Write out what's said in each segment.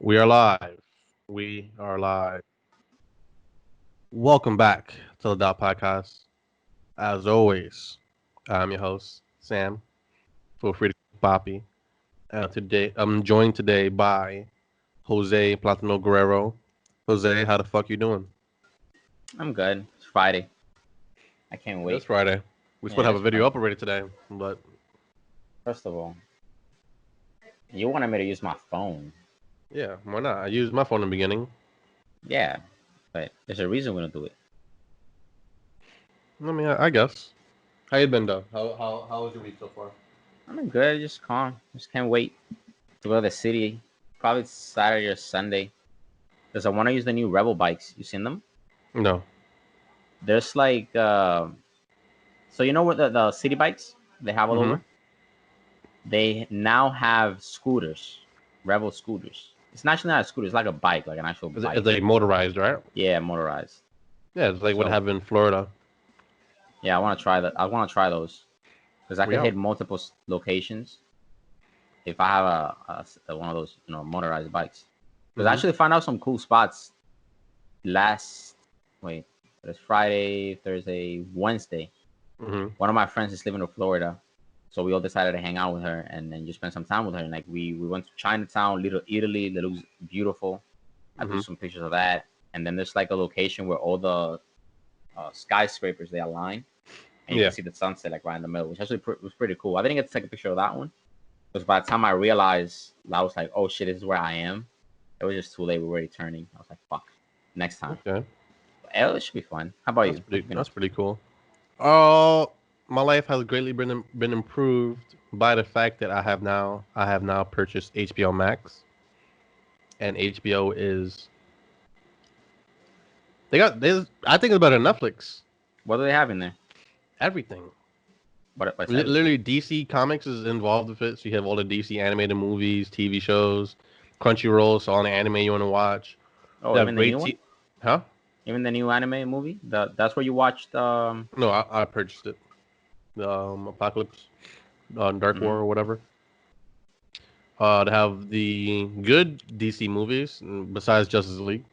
We are live. We are live. Welcome back to the Dot Podcast. As always, I'm your host, Sam. Feel free to call me Poppy. Today, I'm joined today by Jose Platano Guerrero. Jose, how the fuck you doing? I'm good. It's Friday. I can't It is wait. Friday. We supposed to Yeah, have a it's video Friday. up already today, but First of all, you wanted me to use my phone. yeah, why not? I used my phone in the beginning. Yeah, but there's a reason we don't do it. I mean, I guess. How you been, though? How was your week so far? I'm good. Just calm. Just can't wait to go to the city. Probably Saturday or Sunday. Because I want to use the new Rebel bikes. You seen them? No. There's like, so you know what the city bikes they have all Mm-hmm. over? They now have scooters, Rebel scooters. It's actually not a scooter. It's like a bike, like an actual It's bike. like motorized, right? Yeah, motorized. Yeah, it's like what So happened in Florida. yeah, I want to try that. I want to try those because I We could hit out. multiple locations if I have one of those, motorized bikes. Because I Mm-hmm. actually found out some cool spots last. Wait, it's Friday, Thursday, Wednesday. Mm-hmm. One of my friends is living in Florida, so we all decided to hang out with her and then just spend some time with her. And like we went to Chinatown, Little Italy. That looks beautiful. I took Mm-hmm. some pictures of that. And then there's like a location where all the skyscrapers they align and you can Yeah. see the sunset like right in the middle, which actually was pretty cool. I didn't get to take a picture of that one because by the time I realized, I was like, "Oh shit, this is where I am." It was just too late. We were already turning. I was like, "Fuck, next time." Okay. It should be fun. How about That's you? What pretty. you been up That's to? pretty cool. Uh, my life has greatly been improved by the fact that I have now purchased HBO Max, and HBO is there's I think it's better than Netflix. What do they have in there? Everything. What's everything? Literally, DC Comics is involved with it. So you have all the DC animated movies, TV shows, Crunchyroll, so all the anime you want to watch. Oh, They have even the great new one? huh? Even the new anime movie? That's where you watched. No, I purchased it. The Apocalypse, Dark Mhm. War or whatever. They have the good DC movies besides Justice League.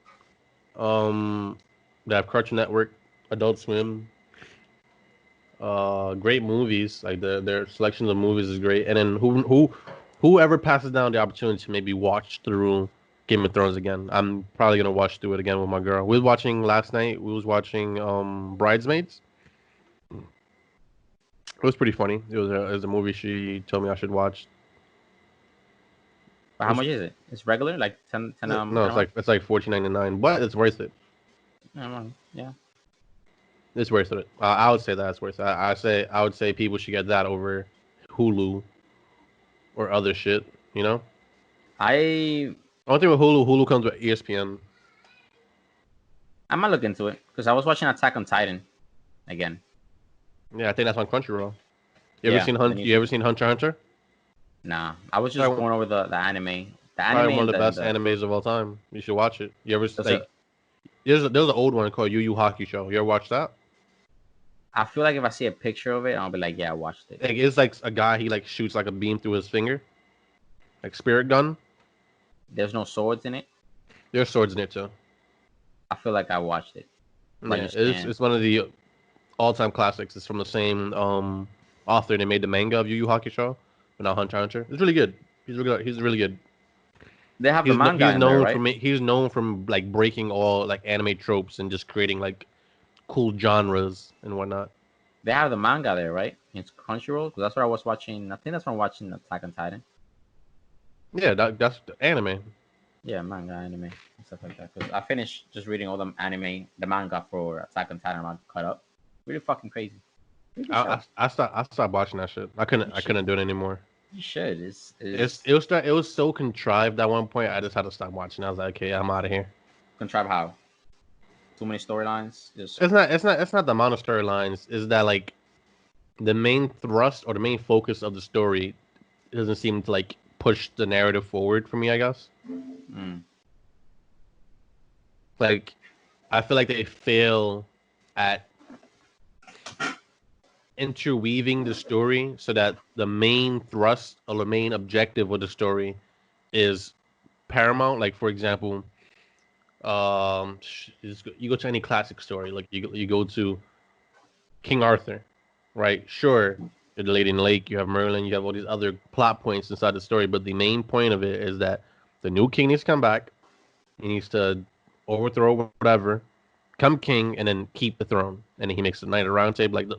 Um, they have Cartoon Network, Adult Swim. Great movies. Like their selection of movies is great. And then whoever passes down the opportunity to maybe watch through Game of Thrones again, I'm probably gonna watch through it again with my girl. We was watching last night. We was watching Bridesmaids. It was pretty funny. It was a movie she told me I should watch. But It how was much is it? It's regular, like 10 no, 10 it's a month. like 14.99, but it's worth it. Yeah. It's worth it. I would say that's worth it. I would say people should get that over Hulu or other shit. You know, I only thing with Hulu comes with ESPN. I might look into it because I was watching Attack on Titan again. Yeah, I think that's on Crunchyroll. Yeah, the new You ever season. seen Hunter x Hunter? Nah, I was just Probably, going over the anime, the anime probably one and of the the and best the. animes of all time. You should watch it. You ever There's a, like? There's an old one called Yu Yu Hockey Show. You ever watch that? I feel like if I see a picture of it, I'll be like, yeah, I watched it. Like it's like a guy he like shoots like a beam through his finger, like spirit gun. There's no swords in it. There's swords in it too. I feel like I watched it, but I Yeah, just it's can't. it's one of the all time classics. It's from the same author. They made the manga of Yu Yu Hockey Show, but now Hunter x Hunter. It's really good. He's really good. They have the manga He's in there, known right? from he's known from like breaking all like anime tropes and just creating like cool genres and whatnot. They have the manga there, right? It's Crunchyroll because that's what I was watching. I think that's when I'm watching Attack on Titan. Yeah, that's the anime. Yeah, manga, anime, and stuff like that. Because I finished just reading all the anime, the manga for Attack on Titan. I'm caught up. Really fucking crazy. Really good show. I stopped watching that shit. You I should. couldn't do it anymore. You should. Is It was so contrived at one point. I just had to stop watching. I was like, okay, I'm out of here. contrive how? Too many storylines. Just It's not the amount of storylines. Is that like the main thrust or the main focus of the story doesn't seem to like push the narrative forward for me. I guess mm, like I feel like they fail at interweaving the story so that the main thrust or the main objective of the story is Paramount, like for example, you go to any classic story, like you go to King Arthur, right? Sure, you're the Lady in the Lake, you have Merlin, you have all these other plot points inside the story, but the main point of it is that the new king needs to come back. He needs to overthrow whatever, come king, and then keep the throne. And then he makes the Knight of the Round Table like the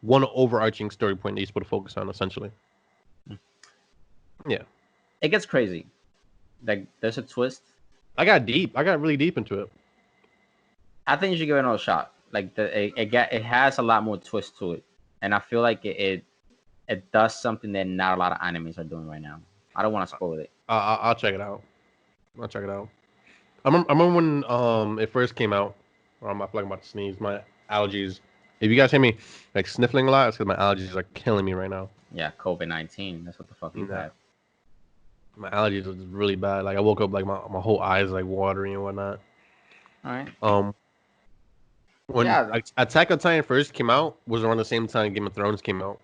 one overarching story point that he's supposed to focus on, essentially. Yeah, It gets crazy. Like there's a twist. I got deep. I got really deep into it. I think you should give it another shot. Like it has a lot more twist to it, and I feel like it does something that not a lot of animes are doing right now. I don't want to spoil it. I'll check it out. I'll check it out. I remember when it first came out. I'm not like about to sneeze. My allergies. If you guys hear me like sniffling a lot, it's because my allergies are killing me right now. Yeah, COVID-19. That's what the fuck you had. My allergies are just really bad. Like I woke up like my whole eyes like watery and whatnot. All right. When Attack on Titan first came out was around the same time Game of Thrones came out.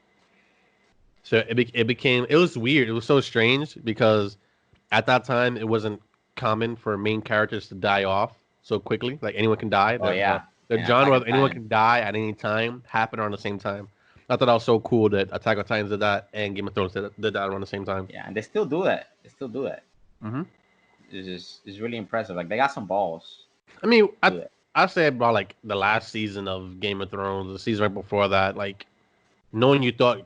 So it became it was weird. It was so strange because at that time it wasn't common for main characters to die off so quickly. Like anyone can die. Oh yeah. The genre of anyone can die at any time happened around the same time. I thought that was so cool that Attack on Titan did that and Game of Thrones did that around the same time. Yeah, and they still do that. Mm-hmm. It's really impressive. Like they got some balls. I mean, I say about like the last season of Game of Thrones, the season right before that, like knowing you thought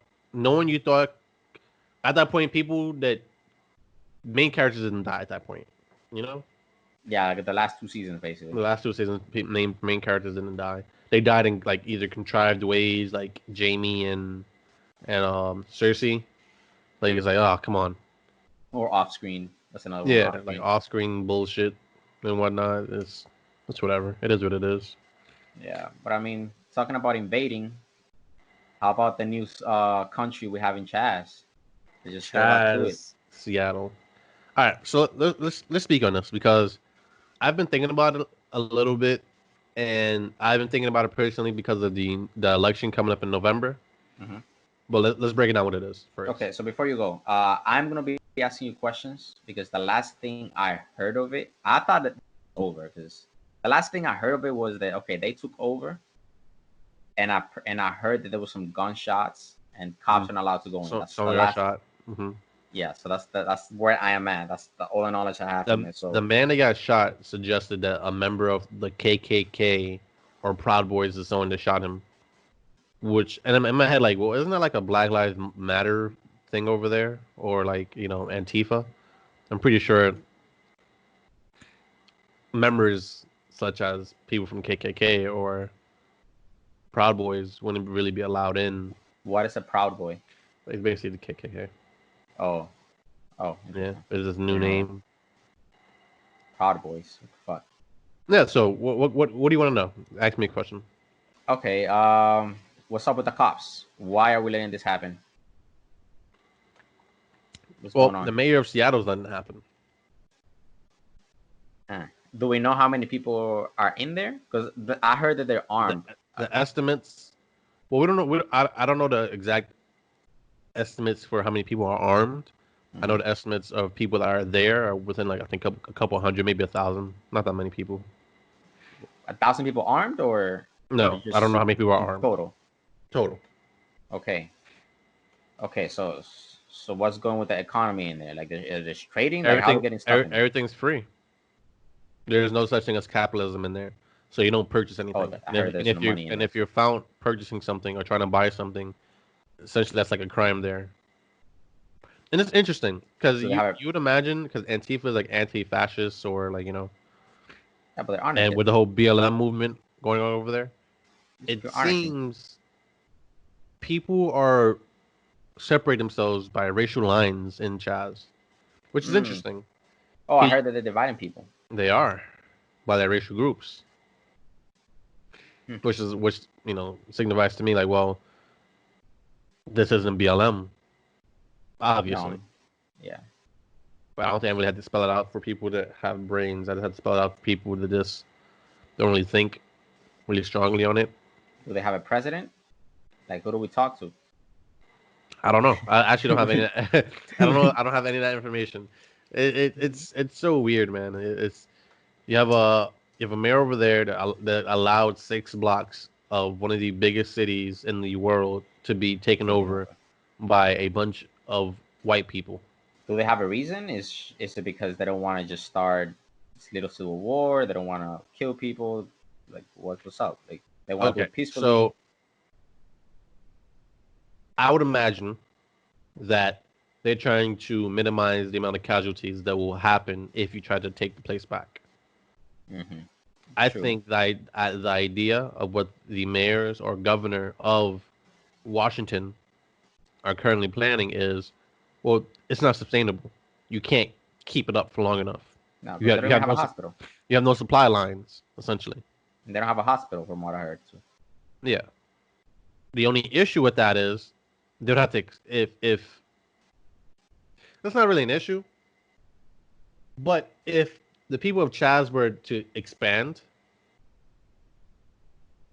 at that point people that main characters didn't die at that point, you know? Yeah, like the last 2 seasons basically. The last 2 seasons, main characters didn't die. They died in like either contrived ways, like Jaime and Cersei. Like it's like, oh come on. Or off screen. That's another one. Yeah, like off screen bullshit and whatnot. It's whatever. It is what it is. Yeah, but I mean, talking about invading, how about the new country we have in CHAZ? They just showed up to it. Seattle. All right, so let's speak on this because I've been thinking about it a little bit, and I've been thinking about it personally because of the election coming up in November. Mm-hmm. But let's break it down what it is first. Okay, so before you go, I'm gonna be asking you questions because the last thing I heard of it, I thought that it was over because the last thing I heard of it was that okay, they took over, and I heard that there was some gunshots and cops aren't allowed to go in. That's the last shot. Mm-hmm. Yeah, so that's where I am at. That's all the knowledge I have from it. So the man that got shot suggested that a member of the KKK or Proud Boys is someone that shot him. Which and in my head, like, well, isn't that like a Black Lives Matter thing over there, or like Antifa? I'm pretty sure members such as people from KKK or Proud Boys wouldn't really be allowed in. What is a Proud Boy? It's basically the KKK. Oh, yeah. There's this new name. Proud Boys. What the fuck? Yeah. So what do you want to know? Ask me a question. Okay. What's up with the cops? Why are we letting this happen? What's going on? The mayor of Seattle's letting it happen. Do we know how many people are in there? Because I heard that they're armed. The estimates. Well, we don't know. I don't know the exact estimates for how many people are armed. Mm-hmm. I know the estimates of people that are there are within like I think a couple hundred, maybe 1,000. Not that many people. 1,000 people armed, or no? I don't know how many people are armed total. Okay. So what's going with the economy in there? Like there's trading. Like how are we getting stuff? Everything's free. There's no such thing as capitalism in there, so you don't purchase anything. If you're found purchasing something or trying to buy something, essentially that's like a crime there. And it's interesting because you would imagine because Antifa is like anti-fascist or like Yeah, but they're honest. And with the whole BLM movement going on over there, it seems people are separate themselves by racial lines in CHAZ, which is interesting. Oh, I heard that they're dividing people. They are by their racial groups, which signifies to me like, well, this isn't BLM, obviously. No. Yeah, but I don't think I really had to spell it out for people that have brains. I just had to spell it out for people that just don't really think really strongly on it. Do they have a president? Like, who do we talk to? I don't know. I actually don't have any. I don't know. I don't have any of that information. It's so weird, man. It's you have a mayor over there that allowed 6 blocks of one of the biggest cities in the world to be taken Taking over over. by a bunch of white people. Do they have a reason? Is it because they don't want to just start this little civil war? They don't want to kill people? Like what's up? Like they want to do Okay, it peacefully? so I would imagine that they're trying to minimize the amount of casualties that will happen if you try to take the place back. Mm-hmm. I True. think the idea of what the mayors or governor of Washington are currently planning is, well, it's not sustainable. You can't keep it up for long enough. No, You because they have don't you even have have a no hospital. you have no supply lines essentially. And they don't have a hospital, from what I heard. Too. Yeah. The only issue with that is they'd have to if that's not really an issue, but if the people of Chaz were to expand,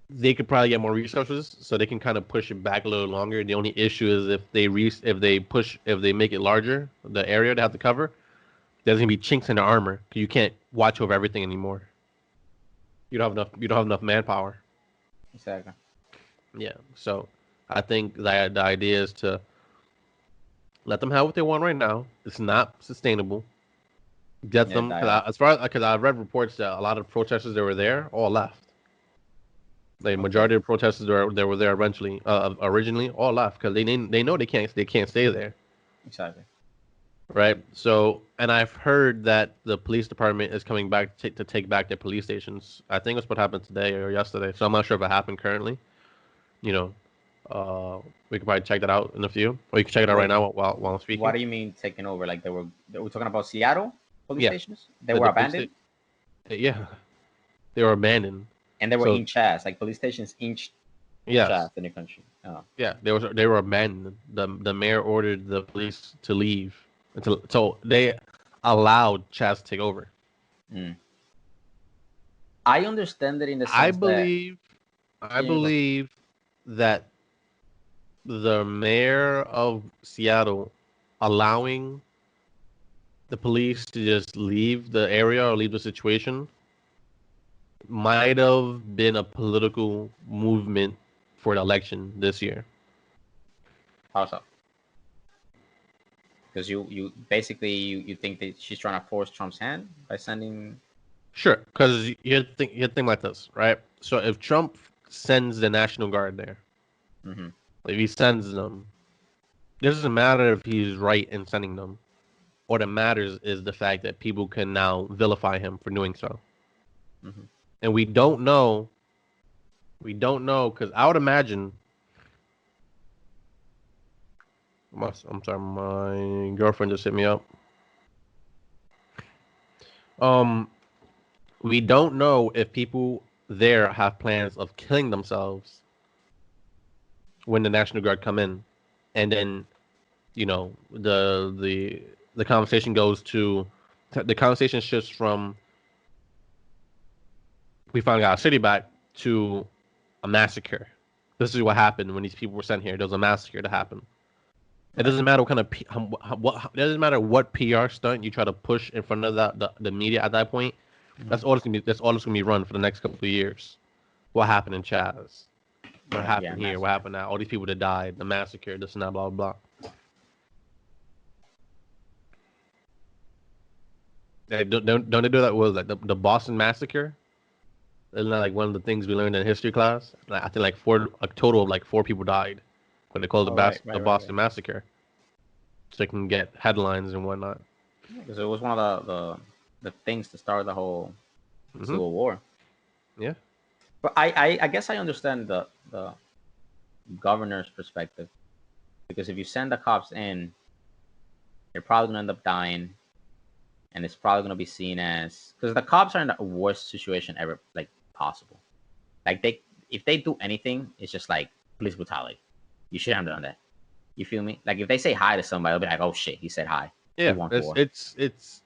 they could probably get more resources, so they can kind of push it back a little longer. The only issue is if they make it larger, the area they have to cover, there's gonna be chinks in the armor because you can't watch over everything anymore. You don't have enough manpower. Exactly. Yeah, so I think that the idea is to let them have what they want right now. It's not sustainable. Get Yeah, them that as far as because I read reports that a lot of protesters that were there all left. The okay. majority of protesters that were there eventually, originally, all left because they know they can't stay there, Exactly. right? So, and I've heard that the police department is coming back to take back their police stations. I think it's what happened today or yesterday. So I'm not sure if it happened currently. You know, we could probably check that out in a few, or you can check it out right Wait, now while I'm what speaking. do you mean taking over? Like they were talking about Seattle police Yeah, stations? They were the police, abandoned yeah, they were abandoned. and they were So in CHAZ, like police stations in CHAZ yes, in the country. Oh, yeah, they were abandoned. The mayor ordered the police to leave until so they allowed Chaz to take over. mm. I understand it in the I sense that believe I yeah, go. believe that the mayor of Seattle allowing the police to just leave the area or leave the situation might have been a political movement for the election this year. How so? Because you basically you think that she's trying to force Trump's hand by sending. Sure, because you think like this, right? So if Trump sends the National Guard there, Mm-hmm. if he sends them, it doesn't matter if he's right in sending them. What it matters is the fact that people can now vilify him for doing so, Mm-hmm. and we don't know because I would imagine. I'm sorry, my girlfriend just hit me up. Um, we don't know if people there have plans of killing themselves when the National Guard come in, and then the conversation goes to the conversation shifts from we finally got our city back to a massacre. This is what happened when these people were sent here. There was a massacre to happen. It Right. doesn't matter what kind of what it doesn't matter what PR stunt you try to push in front of the media at that point. Mm-hmm. That's all it's gonna be run for the next couple of years. What happened in Chaz? What Right. Yeah. happened here? What Massacre. happened now? All these people that died, the massacre, this and that, blah blah blah. Don't they do that? Was like the Boston massacre? Isn't that like one of the things we learned in history class? Like, I think like a total of like 4 people died, but they called Oh, right. The Right. Right. Boston Right. massacre, so they can get headlines and whatnot. Because it was one of the things to start the whole Hmm. civil war. Yeah. But I guess I understand the governor's perspective because if you send the cops in, they're probably gonna end up dying, and it's probably gonna be seen as because the cops are in the worst situation ever like possible. Like they if they do anything, it's just like police brutality. You shouldn't have done that. You feel me? Like if they say hi to somebody, they'll be like, "Oh shit, he said hi. He Yeah. wants It's war." it's it's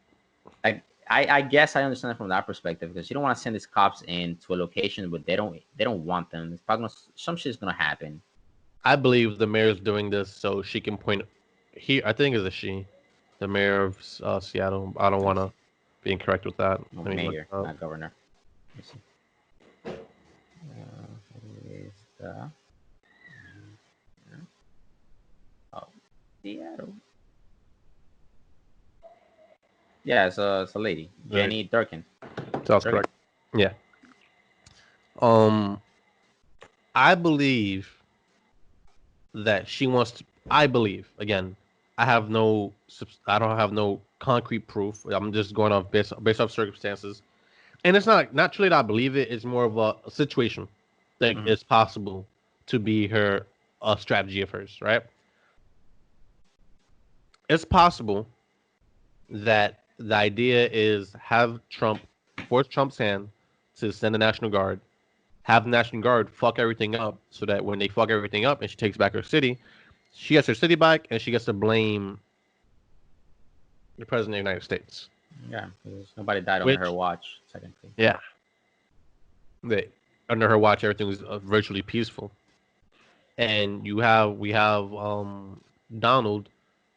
Like I guess I understand it from that perspective because you don't want to send these cops in to a location where they don't want them. It's probably some shit's gonna happen. I believe the mayor's doing this so she can point. He, I think it's a she. The mayor of Seattle. I don't Let me want to see. be incorrect with that. No, Let me look mayor, it up. not governor. Let me see. Who is the oh, Seattle? Yeah, it's a lady, Right. Jenny Durkin. Sounds Durkin. correct. Yeah. Um, I believe that she wants to. I believe again. I don't have no concrete proof. I'm just going off based off circumstances, and it's not truly that I believe it. It's more of a situation that Mm-hmm. it's possible to be her a strategy of hers. Right? It's possible that the idea is have Trump force Trump's hand to send the National Guard, have the National Guard fuck everything up, so that when they fuck everything up and she takes back her city, she gets her city back and she gets to blame the president of the United States. Yeah, because nobody died under her Which, watch. Technically. yeah, they, under her watch, everything was virtually peaceful. And we have Donald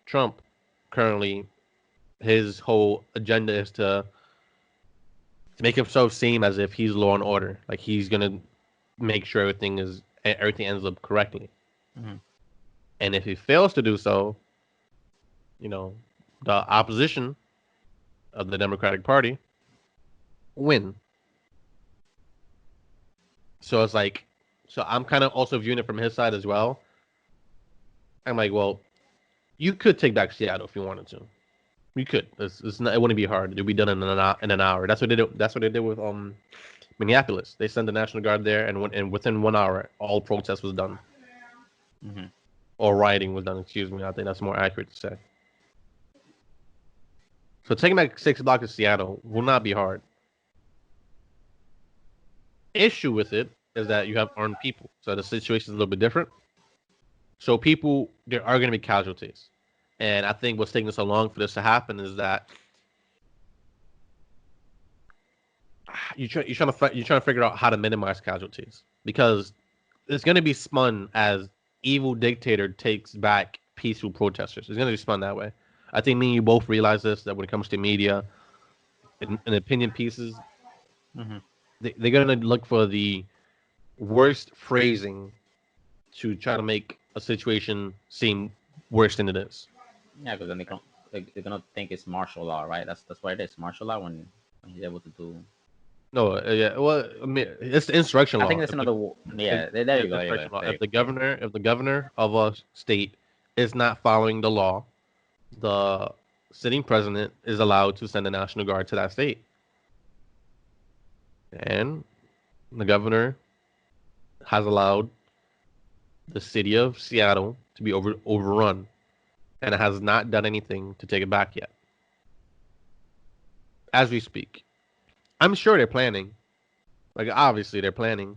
Trump currently. His whole agenda is to make himself seem as if he's law and order, like he's gonna make sure everything ends up correctly. Mm-hmm. And if he fails to do so, you know, the opposition of the Democratic Party win. So it's like, so I'm kind of also viewing it from his side as well. I'm like, well, you could take back Seattle if you wanted to. You could. It's not, it wouldn't be hard. It'd be done in an hour. That's what they did. That's what they did with Minneapolis. They sent the National Guard there, and within 1 hour, all protest was done, Mm-hmm. or rioting was done. Excuse me. I think that's more accurate to say. So taking back 6 blocks of Seattle will not be hard. Issue with it is that you have armed people, so the situation is a little bit different. So people, there are going to be casualties, and I think what's taking so long for this to happen is that you're trying to figure out how to minimize casualties because it's going to be spun as evil dictator takes back peaceful protesters. It's going to be spun that way. I think me and you both realize this, that when it comes to media and opinion pieces, Mm-hmm. they're going to look for the worst phrasing to try to make a situation seem worse than it is. Yeah, because then they're gonna think it's martial law, right? That's what it is, martial law when he's able to do. No, yeah, well, I mean, it's the insurrection I think law. there's another. If, Yeah, there yeah, you it's go. There you go. insurrection law. There you go. Yeah. If the governor of a state is not following the law, the sitting president is allowed to send the National Guard to that state, and the governor has allowed the city of Seattle to be overrun, and it has not done anything to take it back yet, as we speak. I'm sure they're planning. Like obviously they're planning.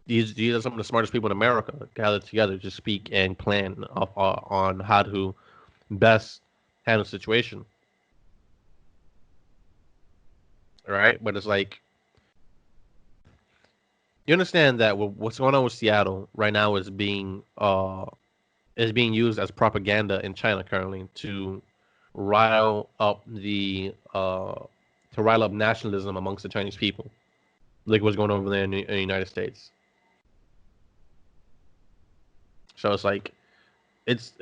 These are some of the smartest people in America gathered together to speak and plan on how to best handle the situation. Right? But it's like you understand that what's going on with Seattle right now is being used as propaganda in China currently to rile up nationalism amongst the Chinese people, like what's going on over there in the United States. So it's like it's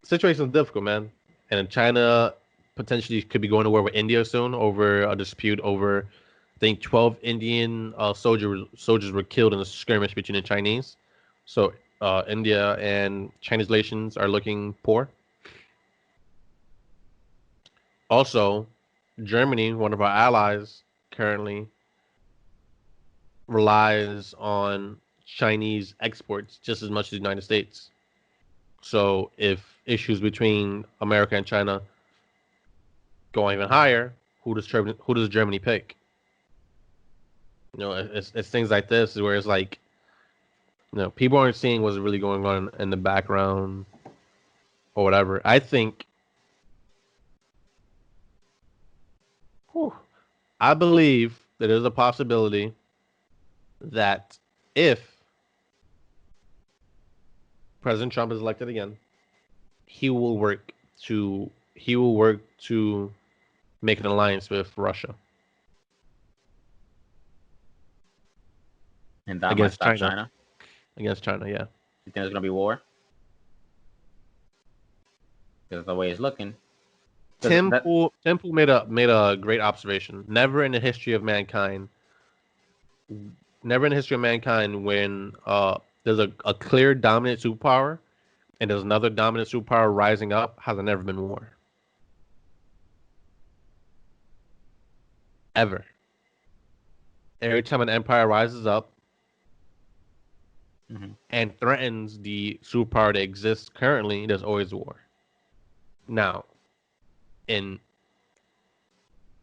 situation's difficult, man. And China potentially could be going to war with India soon over a dispute over, I think 12 Indian soldiers were killed in a skirmish between the Chinese. So India and Chinese relations are looking poor. Also, Germany, one of our allies, currently relies on Chinese exports just as much as the United States. So if issues between America and China go even higher, who does Germany pick? You know, it's things like this where it's like, people aren't seeing what's really going on in the background or whatever. I think, whew, I believe that there's a possibility that if President Trump is elected again, he will work to he will work to make an alliance with Russia And that might against stop China. China. Against China, yeah. You think there's gonna be war? Because the way it's looking. Temple made a great observation. Never in the history of mankind, when there's a clear dominant superpower and there's another dominant superpower rising up, has there never been war ever. Every time an empire rises up Mm-hmm. and threatens the superpower that exists currently, there's always war. Now, in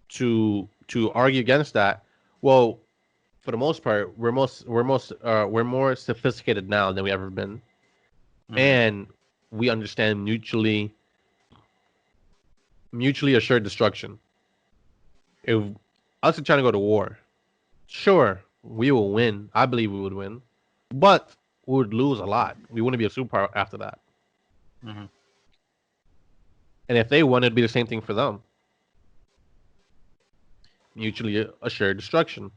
to argue against that, well, for the most part, we're more sophisticated now than we ever been, Mm-hmm. and we understand mutually assured destruction. If us and China go to war, sure, we will win. I believe we would win, but we would lose a lot. We wouldn't be a superpower after that. Mm-hmm. And if they won, it'd be the same thing for them. Mutually assured destruction.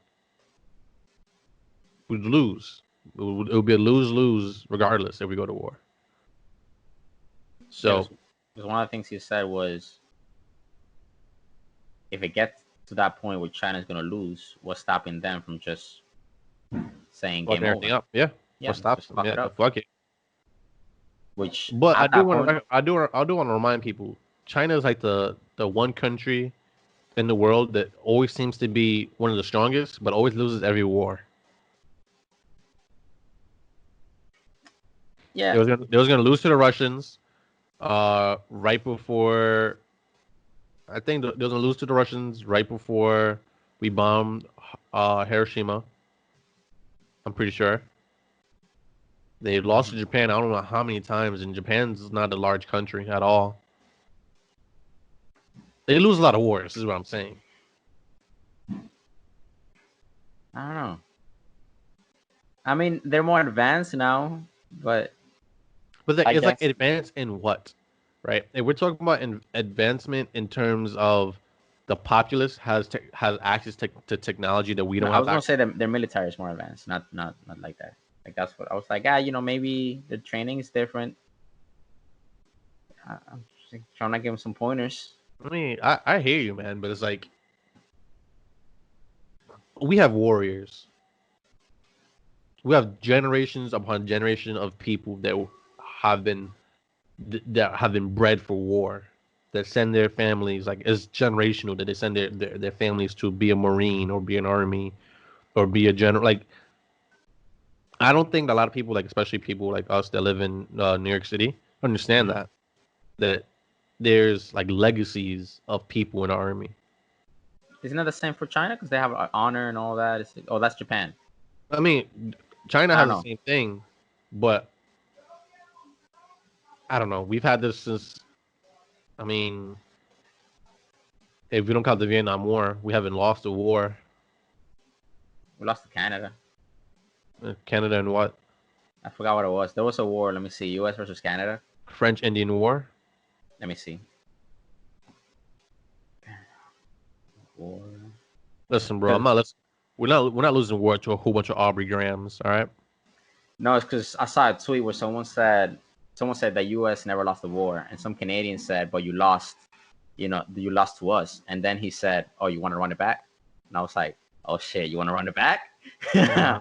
We'd lose. It would be a lose-lose regardless if we go to war. Yeah, So because one of the things he said was, if it gets to that point where China's gonna lose, what's stopping them from just saying game fucking everything over? up, yeah. Yeah, What let's stops just them? fuck Yeah, it up. fuck it. Which But I at do that want point, to, I do want to remind people, China is like the one country in the world that always seems to be one of the strongest, but always loses every war. yeah, They was gonna lose to the Russians, right before. I think they was gonna lose to the Russians right before we bombed Hiroshima. I'm pretty sure they lost to Japan. I don't know how many times, and Japan's not a large country at all. They lose a lot of wars. Is what I'm saying. I don't know. I mean, they're more advanced now, but But I it's like guess advance in what, right? If we're talking about advancement in terms of the populace has access to technology that we no, don't I have was gonna access. say that their military is more advanced, not like that. Like that's what I was like. Ah, maybe the training is different. I'm just trying to give them some pointers. I mean, I hear you, man, but it's like we have warriors. We have generations upon generation of people have been that have been bred for war. That send their families, like it's generational, that they send their families to be a marine or be an army or be a general. Like I don't think a lot of people, like especially people like us that live in New York City, understand Mhm. that there's like legacies of people in the army. Isn't that the same for China? Because they have honor and all that. It's like, oh, that's Japan. I mean, China I has don't the know. same thing, but I don't know. We've had this since. I mean, if we don't count the Vietnam War, we haven't lost a war. We lost to Canada. Canada and what? I forgot what it was. There was a war. Let me see. U.S. versus Canada. French Indian War. Let me see. War. Listen, bro, I'm 'Cause- not. We're not losing war to a whole bunch of Aubrey Grahams. All right. No, it's because I saw a tweet where someone said that U.S. never lost a war, and some Canadians said, "But you lost, you lost to us." And then he said, "Oh, you want to run it back?" And I was like, "Oh shit, you want to run it back?" Yeah.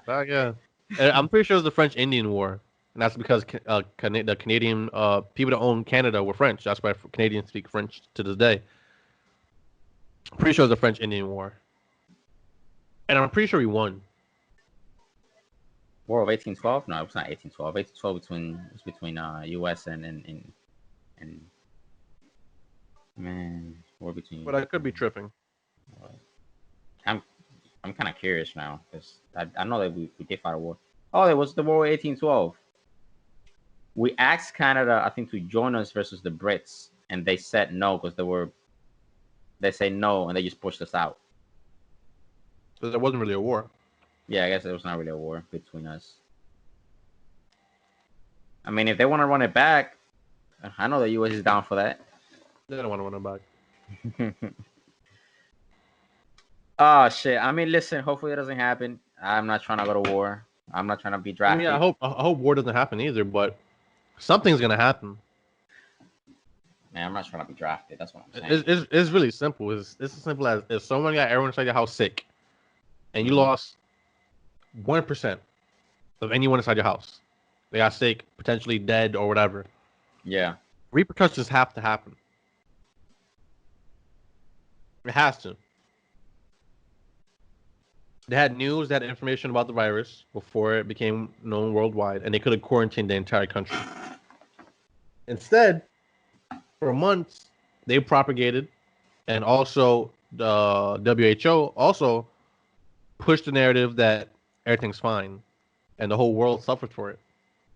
And I'm pretty sure it was the French Indian War, and that's because the Canadian people that own Canada were French. That's why Canadians speak French to this day. I'm pretty sure it was the French Indian War, and I'm pretty sure we won. War of 1812? No, it was not 1812. 1812 between U.S. and man, war between. But I could be tripping. I'm I'm kind of curious now because I know that we did fight a war. Oh, it was the War of 1812. We asked Canada, I think, to join us versus the Brits, and they said no because they say no and they just pushed us out. Because there wasn't really a war. Yeah, I guess it was not really a war between us. I mean, if they want to run it back, I know the U.S. is down for that. They don't want to run it back. Oh shit! I mean, listen. Hopefully, it doesn't happen. I'm not trying to go to war. I'm not trying to be I mean, drafted. I hope war doesn't happen either, but something's gonna happen. Man, I'm not trying to be drafted. That's what I'm saying. It's really simple. It's as simple as if someone got everyone inside your house sick, and you Mhm. lost 1% of anyone inside your house. They got sick, potentially dead or whatever. Yeah. Repercussions have to happen. It has to. They had news, they had information about the virus before it became known worldwide, and they could have quarantined the entire country. Instead, for months, they propagated, and also the WHO also pushed the narrative that everything's fine, and the whole world suffered for it.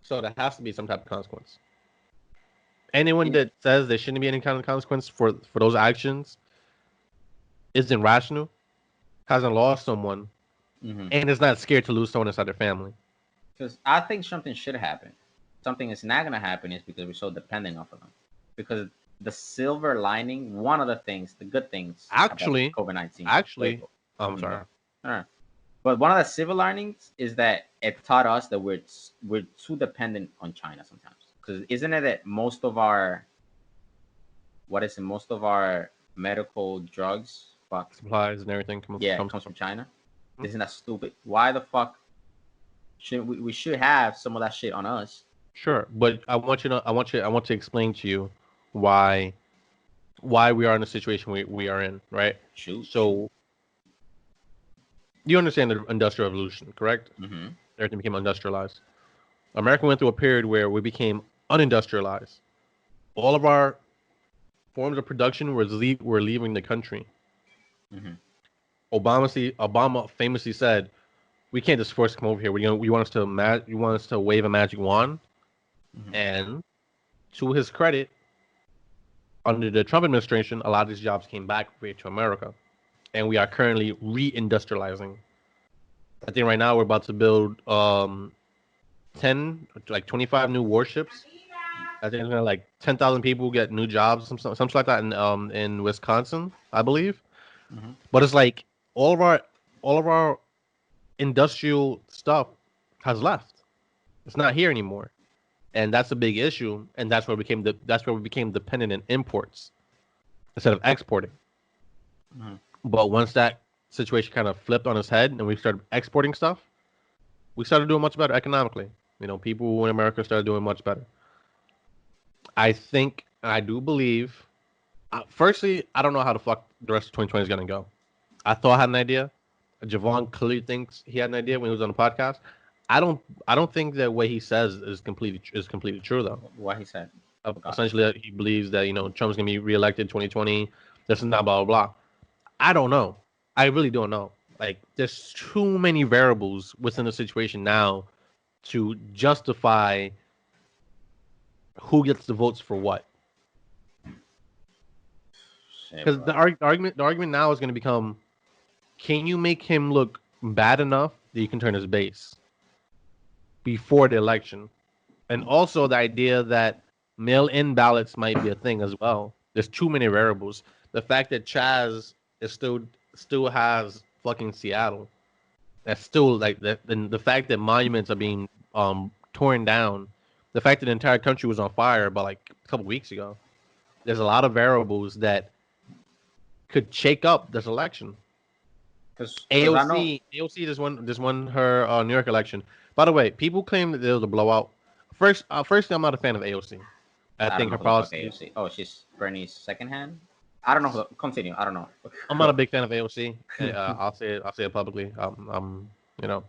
So there has to be some type of consequence. Anyone that says there shouldn't be any kind of consequence for those actions isn't rational, hasn't lost someone, Mm-hmm. and is not scared to lose someone inside their family. Because I think something should happen. Something is not gonna happen is because we're so dependent off of them. Because the silver lining, one of the things, the good things about Actually, COVID-19. Wait, actually, let I'm me go. sorry. All right. But one of the silver linings is that it taught us that we're too dependent on China sometimes. Because isn't it that most of our most of our medical drugs, fuck, Supplies and everything yeah, it comes comes from. from China? Isn't that stupid? Why the fuck shouldn't we should have some of that shit on us? Sure, but I want to explain to you why we are in the situation we are in, right? Shoot. So you understand the industrial revolution, correct? Mm-hmm. Everything became industrialized. America went through a period where we became unindustrialized. All of our forms of production were leaving the country. Mm-hmm. Obama famously said, "We can't just force come over here. We want us to you want us to wave a magic wand." Mm-hmm. And to his credit, under the Trump administration, a lot of these jobs came back here to America, and we are currently reindustrializing. I think right now we're about to build 25 new warships. I think it's gonna like 10,000 people get new jobs, something like that in Wisconsin, I believe. Mm-hmm. But it's like all of our all of our industrial stuff has left. It's not here anymore, and that's a big issue. And that's where we became dependent in imports instead of exporting. Mm-hmm. But once that situation kind of flipped on its head and we started exporting stuff, we started doing much better economically. People in America started doing much better. I do believe. Firstly, I don't know how the fuck the rest of 2020 is gonna go. I thought I had an idea. Javon clearly thinks he had an idea when he was on the podcast. I don't. I don't think that what he says is completely true though. What he said. Forgot. Essentially, he believes that Trump's gonna be reelected 2020. This and that, blah blah blah. I don't know. I really don't know. Like, there's too many variables within the situation now to justify who gets the votes for what. Shit, Because bro. the argument now is going to become: can you make him look bad enough that you can turn his base before the election? And also the idea that mail-in ballots might be a thing as well. There's too many variables. The fact that CHAZ is still has fucking Seattle. That's still like that. And the fact that monuments are being torn down. The fact that the entire country was on fire about like a couple weeks ago. There's a lot of variables that could shake up this election. Because I know. AOC just won her New York election. By the way, people claim that there was a blowout. Firstly, I'm not a fan of AOC. I I don't think know her who the fuck policies. AOC. Oh, she's Bernie's second hand. I don't know. Continue. I don't know. I'm not a big fan of AOC. I'll say it publicly. You know,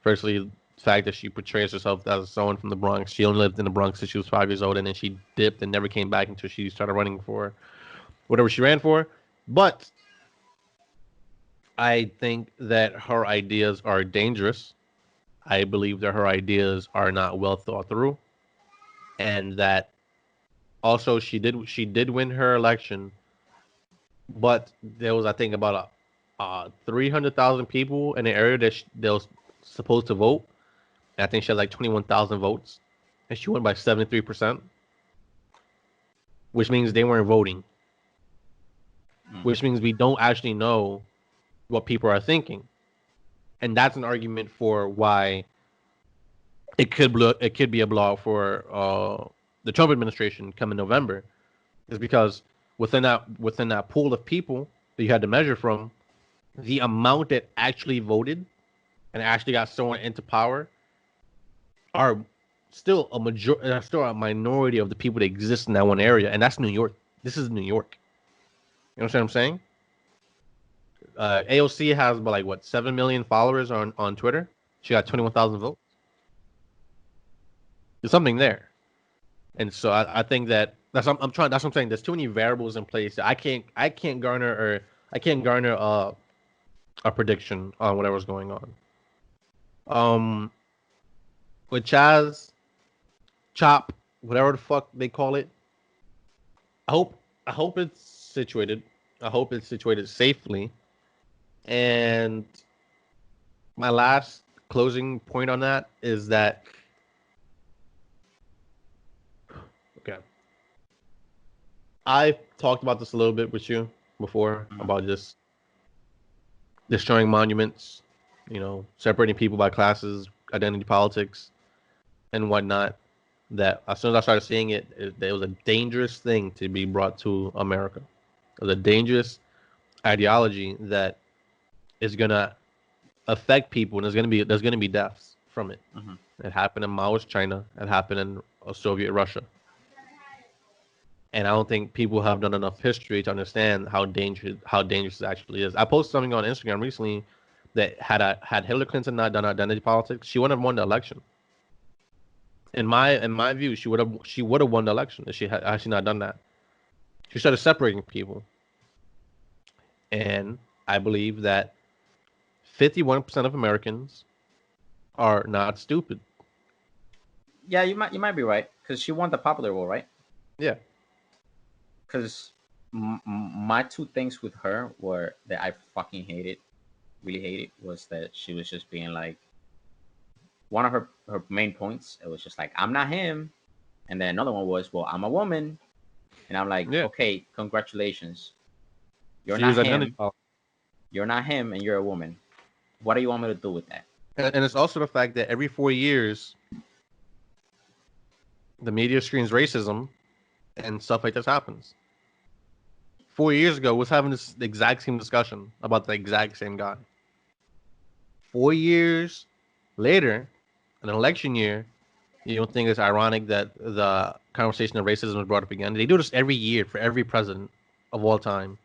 firstly, the fact that she portrays herself as someone from the Bronx. She only lived in the Bronx since she was 5 years old, and then she dipped and never came back until she started running for whatever she ran for. But I think that her ideas are dangerous. I believe that her ideas are not well thought through, and that also she did win her election, but there was, I think, about 300,000 people in the area that was supposed to vote. And I think she had like 21,000 votes, and she won by 73%, which means they weren't voting. which means we don't actually know what people are thinking, and that's an argument for why it could be a blow for the Trump administration coming November, is because within that pool of people that you had to measure from, the amount that actually voted and actually got sworn into power are still a minority of the people that exist in that one area, and that's New York. This is New York. You know what I'm saying? AOC has about 7 million followers on Twitter. She got 21,000 votes. There's something there, and so I think I'm trying. That's what I'm saying. There's too many variables in place that I can't garner a prediction on whatever's going on. With CHAZ, Chop, whatever the fuck they call it. I hope it's situated. I hope it's situated safely. And my last closing point on that is that okay. I've talked about this a little bit with you before about just destroying monuments, separating people by classes, identity politics, and whatnot. That as soon as I started seeing it was a dangerous thing to be brought to America. It was a dangerous ideology that is gonna affect people, and there's gonna be deaths from it. It happened in Maoist China. It happened in Soviet Russia. And I don't think people have done enough history to understand how dangerous it actually is. I posted something on Instagram recently that had Hillary Clinton not done identity politics, she wouldn't have won the election. In my view, she would have won the election if she had actually not done that. She started separating people, and I believe that 51% of Americans are not stupid. Yeah, you might be right, because she won the popular vote, right? Yeah. Because my two things with her were that I fucking really hated, was that she was just being like, one of her main points, it was just like, I'm not him. And then another one was, well, I'm a woman. And I'm like, okay, congratulations. You're not him. You're not him, and you're a woman. What do you want me to do with that? And it's also the fact that every 4 years, the media screens racism and stuff like this happens. 4 years ago, we was having this exact same discussion about the exact same guy. 4 years later, an election year, you don't think it's ironic that the conversation of racism is brought up again? They do this every year for every president of all time.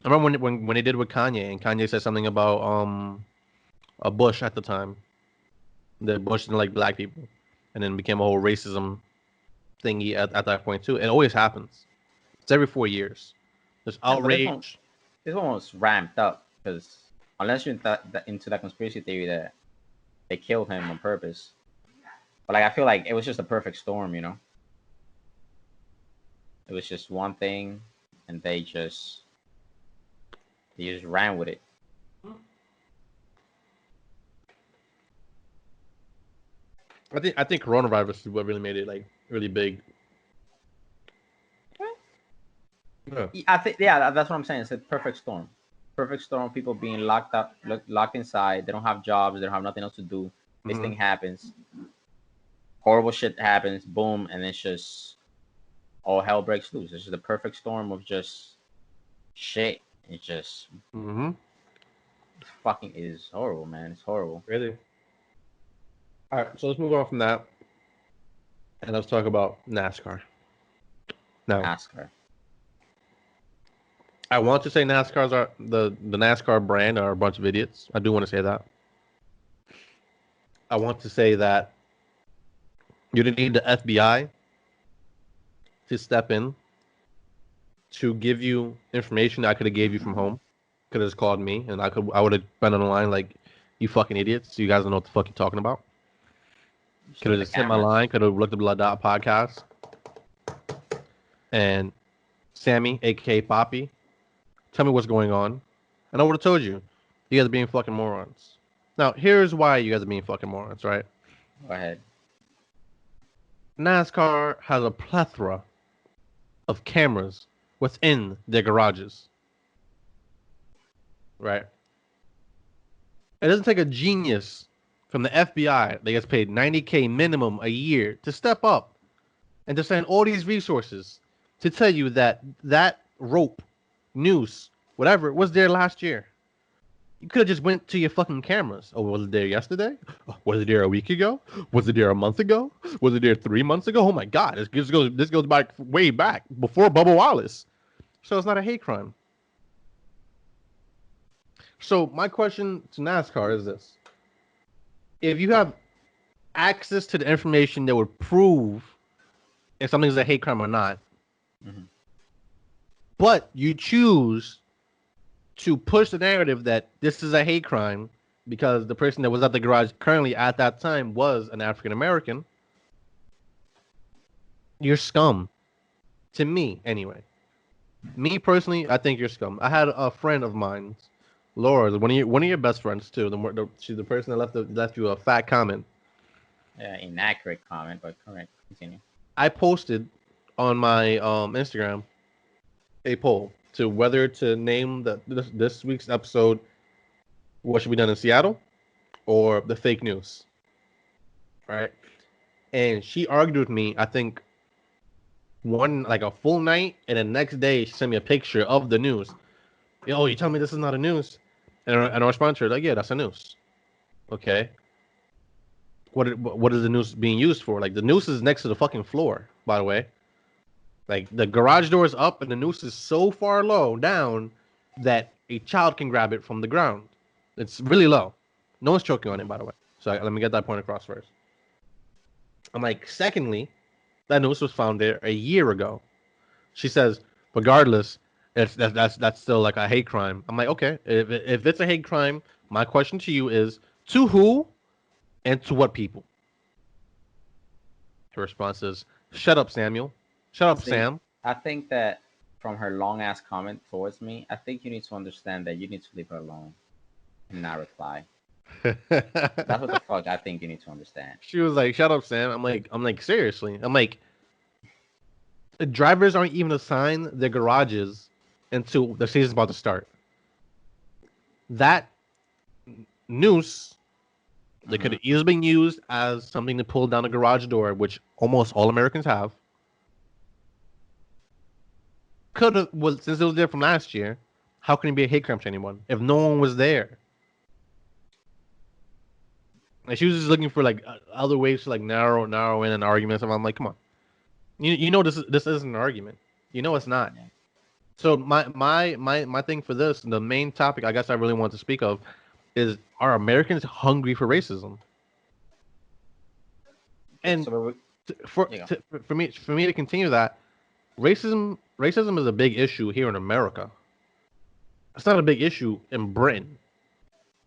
I remember when they did with Kanye, and Kanye said something about a Bush at the time. That Bush didn't like black people, and then became a whole racism thingy at that point too. It always happens. It's every 4 years. There's outrage. This one was ramped up, because unless you're into that conspiracy theory that they killed him on purpose, but I feel like it was just a perfect storm, It was just one thing, and they just ran with it. I think coronavirus is what really made it really big. Yeah. I think that's what I'm saying. It's a perfect storm. Perfect storm. People being locked inside. They don't have jobs. They don't have nothing else to do. This thing happens. Horrible shit happens. Boom, and it's just all hell breaks loose. It's just a perfect storm of just shit. It's just fucking is horrible, man. It's horrible. Really. All right, so let's move on from that, and let's talk about NASCAR. Now, NASCAR. I want to say NASCAR's are the NASCAR brand are a bunch of idiots. I do want to say that. I want to say that you didn't need the FBI to step in to give you information I could have gave you from home. Could have just called me, and I would have been on the line like, you fucking idiots. You guys don't know what the fuck you're talking about. Could have just hit my line. Could have looked at the Lidat podcast. And Sammy, a.k.a. Poppy, tell me what's going on. And I would have told you. You guys are being fucking morons. Now, here's why you guys are being fucking morons, right? Go ahead. NASCAR has a plethora of cameras within their garages. Right? It doesn't take a genius from the FBI that gets paid $90K minimum a year to step up and to send all these resources to tell you that that rope, noose, whatever, was there last year. You could have just went to your fucking cameras. Oh, was it there yesterday? Was it there a week ago? Was it there a month ago? Was it there 3 months ago? Oh my God, this goes back way back before Bubba Wallace. So it's not a hate crime. So my question to NASCAR is this: if you have access to the information that would prove if something's a hate crime or not, Mm-hmm. but you choose to push the narrative that this is a hate crime because the person that was at the garage currently at that time was an African American, you're scum. To me, anyway. Me personally, I think you're scum. I had a friend of mine, Laura, one of your best friends too. She's the person that left you a fat comment. Yeah, inaccurate comment, but correct. Continue. I posted on my Instagram a poll to whether to name this week's episode "What Should Be Done in Seattle" or "The Fake News." Right, and she argued with me. I think one like a full night, and the next day she sent me a picture of the news. Oh, you tell me this is not a news, and I responded to her like, yeah, that's a news. Okay, what is the noose being used for? Like the noose is next to the fucking floor, by the way. Like the garage door is up and the noose is so far low down that a child can grab it from the ground. It's really low. No one's choking on it, by the way. So let me get that point across first. I'm like, secondly, that noose was found there a year ago. She says, regardless, that's still like a hate crime. I'm like, okay, if it's a hate crime, my question to you is to who and to what people? Her response is, shut up, Samuel. Shut up, See, Sam. I think that from her long ass comment towards me, I think you need to understand that you need to leave her alone and not reply. That's what the fuck I think you need to understand. She was like, "Shut up, Sam." I'm like, seriously. I'm like, the drivers aren't even assigned their garages until the season's about to start. That noose that could Mm-hmm. have easily been used as something to pull down a garage door, which almost all Americans have. Could have, well, since it was there from last year. How can it be a hate crime to anyone if no one was there? And she was just looking for like other ways to like narrow in an argument. So I'm like, come on, you know this isn't an argument. You know it's not. Yeah. So my thing for this, the main topic I guess I really want to speak of, is are Americans hungry for racism? Okay, And so for you go. for me to continue that, racism is a big issue here in America. It's not a big issue in Britain.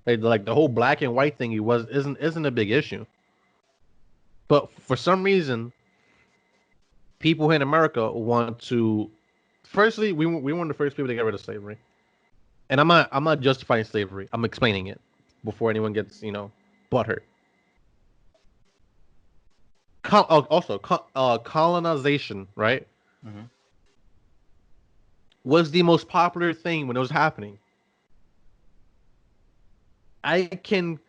Like the whole black and white thing isn't a big issue. But for some reason, people here in America want to. Firstly, we were the first people to get rid of slavery, and I'm not justifying slavery. I'm explaining it before anyone gets butthurt. Also, colonization, right, Mm-hmm. was the most popular thing when it was happening. I can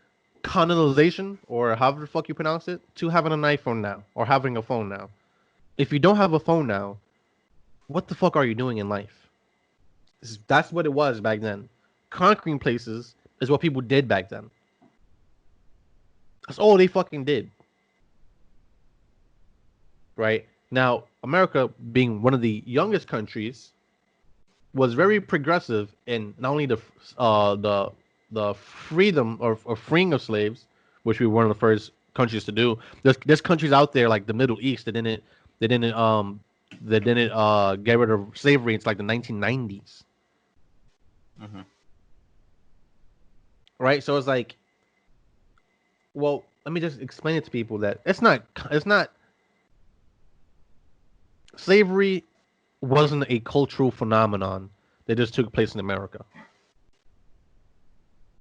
colonization, or however the fuck you pronounce it, to having an iPhone now or having a phone now. If you don't have a phone now, what the fuck are you doing in life? That's what it was back then. Conquering places is what people did back then. That's all they fucking did. Right? Now, America, being one of the youngest countries, was very progressive in not only the freedom or freeing of slaves, which we were one of the first countries to do. There's countries out there like the Middle East that didn't get rid of slavery until like the 1990s. Mm-hmm. Right? So it's like, well, let me just explain it to people that it's not slavery wasn't a cultural phenomenon that just took place in America.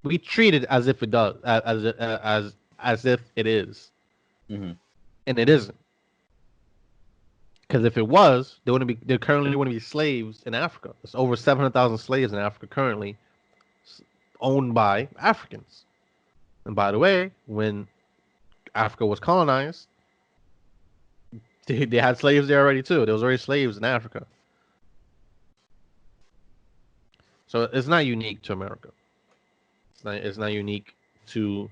We treat it as if it does, as if it is, Mm-hmm. and it isn't. Because if it was, there currently wouldn't be slaves in Africa. There's over 700,000 slaves in Africa currently, owned by Africans. And by the way, when Africa was colonized, they had slaves there already too. There was already slaves in Africa. So it's not unique to America. It's not unique to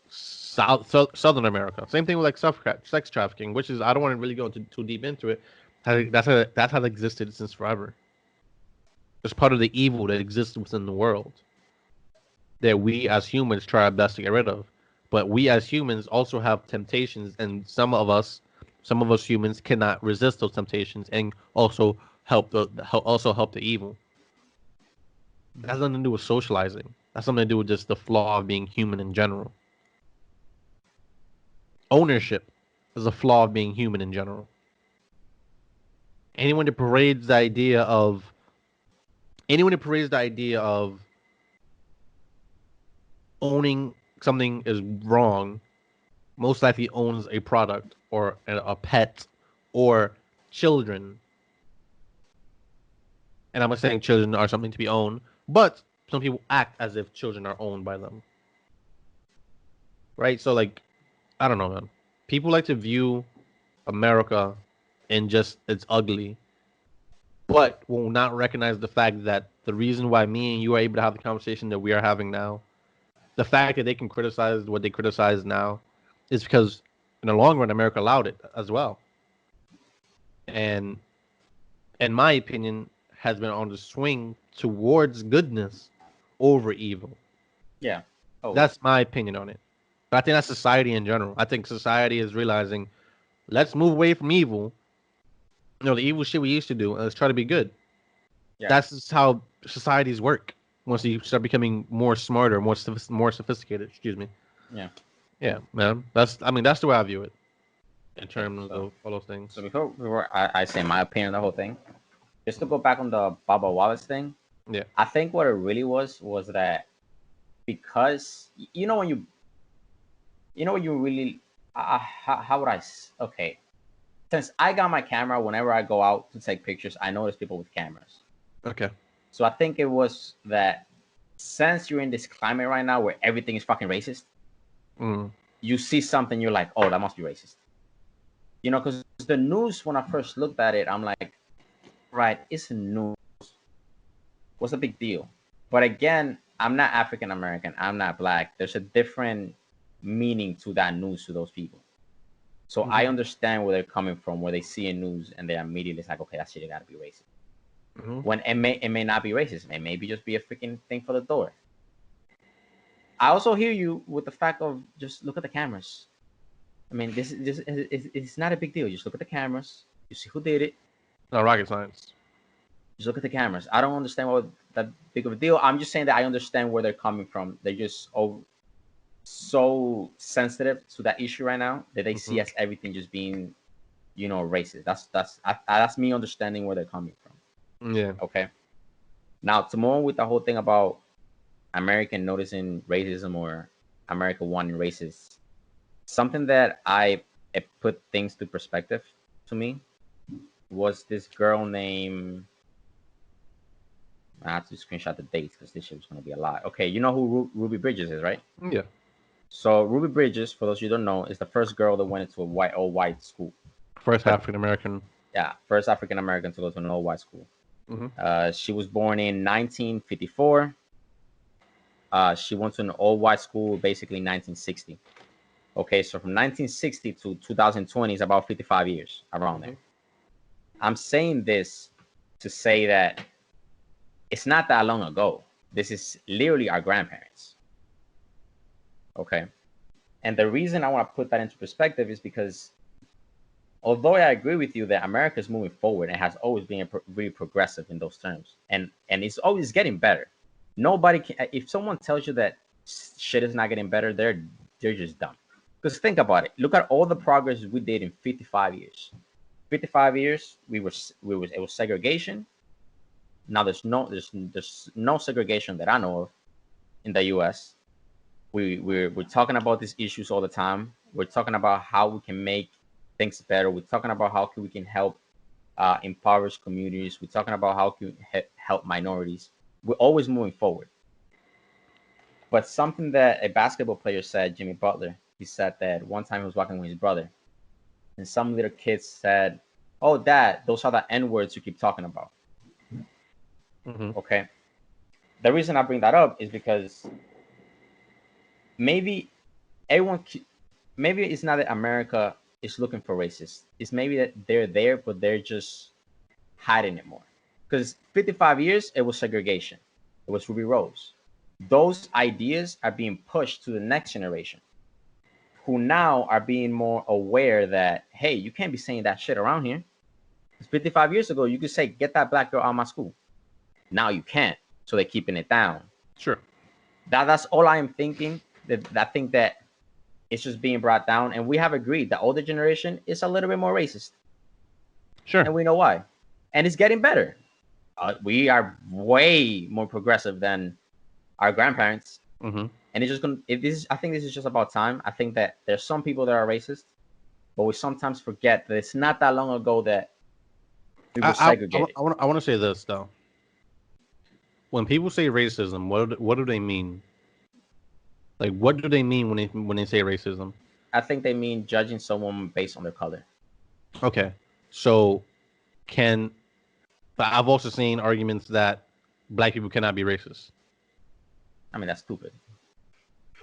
Southern America. Same thing with like sex trafficking, which is I don't want to really go too deep into it. That's how it existed since forever. It's part of the evil that exists within the world that we as humans try our best to get rid of. But we as humans also have temptations, and some of us humans cannot resist those temptations and also help the evil. That has nothing to do with socializing. That's something to do with just the flaw of being human in general. Ownership is a flaw of being human in general. Anyone that parades the idea of anyone that parades the idea of owning something is wrong most likely owns a product or a pet or children. And I'm not saying children are something to be owned, but some people act as if children are owned by them. Right? So like I don't know, man. People like to view America in just it's ugly, but will not recognize the fact that the reason why me and you are able to have the conversation that we are having now, the fact that they can criticize what they criticize now, is because in the long run, America allowed it as well. And in my opinion, has been on the swing towards goodness over evil. Yeah. Oh, That's my opinion on it. But I think that's society in general. I think society is realizing, let's move away from evil. The evil shit we used to do, and let's try to be good. yeah. That's just how societies work. Once you start becoming more smarter, more sophisticated. Excuse me. Yeah. Yeah, man. That's the way I view it in Okay. terms of all those things. So before I say my opinion on the whole thing, just to go back on the Baba Wallace thing, Yeah. I think what it really was that because when you really how would okay, since I got my camera, whenever I go out to take pictures, I notice people with cameras. Okay. So I think it was that since you're in this climate right now where everything is fucking racist, Mm. you see something, you're like, oh, that must be racist. Because the news, when I first looked at it, I'm like, right, it's a news. What's the big deal? But again, I'm not African American. I'm not black. There's a different meaning to that news to those people. So I understand where they're coming from, where they see a news and they immediately it's like, okay, that shit got to be racist. When it may not be racist, it may be just be a freaking thing for the door. I also hear you with the fact of just look at the cameras. I mean, this it's not a big deal. Just look at the cameras. You see who did it. No rocket science. Just look at the cameras. I don't understand what that big of a deal. I'm just saying that I understand where they're coming from. They're just so sensitive to that issue right now that they see as everything just being, racist. That's me understanding where they're coming from. Yeah. Okay. Now, tomorrow with the whole thing about American noticing racism or America wanting racist, something that it put things to perspective to me was this girl named. I have to screenshot the dates because this shit was going to be a lot. Okay, you know who Ruby Bridges is, right? Yeah. So Ruby Bridges, for those you don't know, is the first girl that went into a all-white school. First African American. Yeah, first African American to go to an all-white school. Mm-hmm. She was born in 1954. She went to an all-white school basically 1960. Okay, so from 1960 to 2020 is about 55 years around there. I'm saying this to say that it's not that long ago. This is literally our grandparents. Okay. And the reason I want to put that into perspective is because although I agree with you that America is moving forward and has always been really progressive in those terms, and it's always getting better. Nobody can, if someone tells you that shit is not getting better, they're just dumb. Because think about it. Look at all the progress we did in 55 years. 55 years, it was segregation. Now there's no segregation that I know of in the U.S. We're talking about these issues all the time. We're talking about how we can make things better. We're talking about how we can help impoverished communities. We're talking about how can help minorities. We're always moving forward. But something that a basketball player said, Jimmy Butler, he said that one time he was walking with his brother, and some little kids said, "Oh, Dad, those are the N words you keep talking about." Mm-hmm. Okay. The reason I bring that up is because maybe everyone, maybe it's not that America is looking for racists. It's maybe that they're there, but they're just hiding it more. Because 55 years, it was segregation. It was Ruby Rose. Those ideas are being pushed to the next generation, who now are being more aware that, hey, you can't be saying that shit around here. 55 years ago, you could say, get that black girl out of my school. Now you can't. So they're keeping it down. Sure. That's all I am thinking. That I think that it's just being brought down. And we have agreed the older generation is a little bit more racist. Sure. And we know why. And it's getting better. We are way more progressive than our grandparents. Mm-hmm. And it's just gonna. I think this is just about time. I think that there's some people that are racist, but we sometimes forget that it's not that long ago that we were segregated. I want to say this though. When people say racism, what do they mean? Like, what do they mean when they say racism? I think they mean judging someone based on their color. Okay, so but I've also seen arguments that black people cannot be racist. I mean, that's stupid.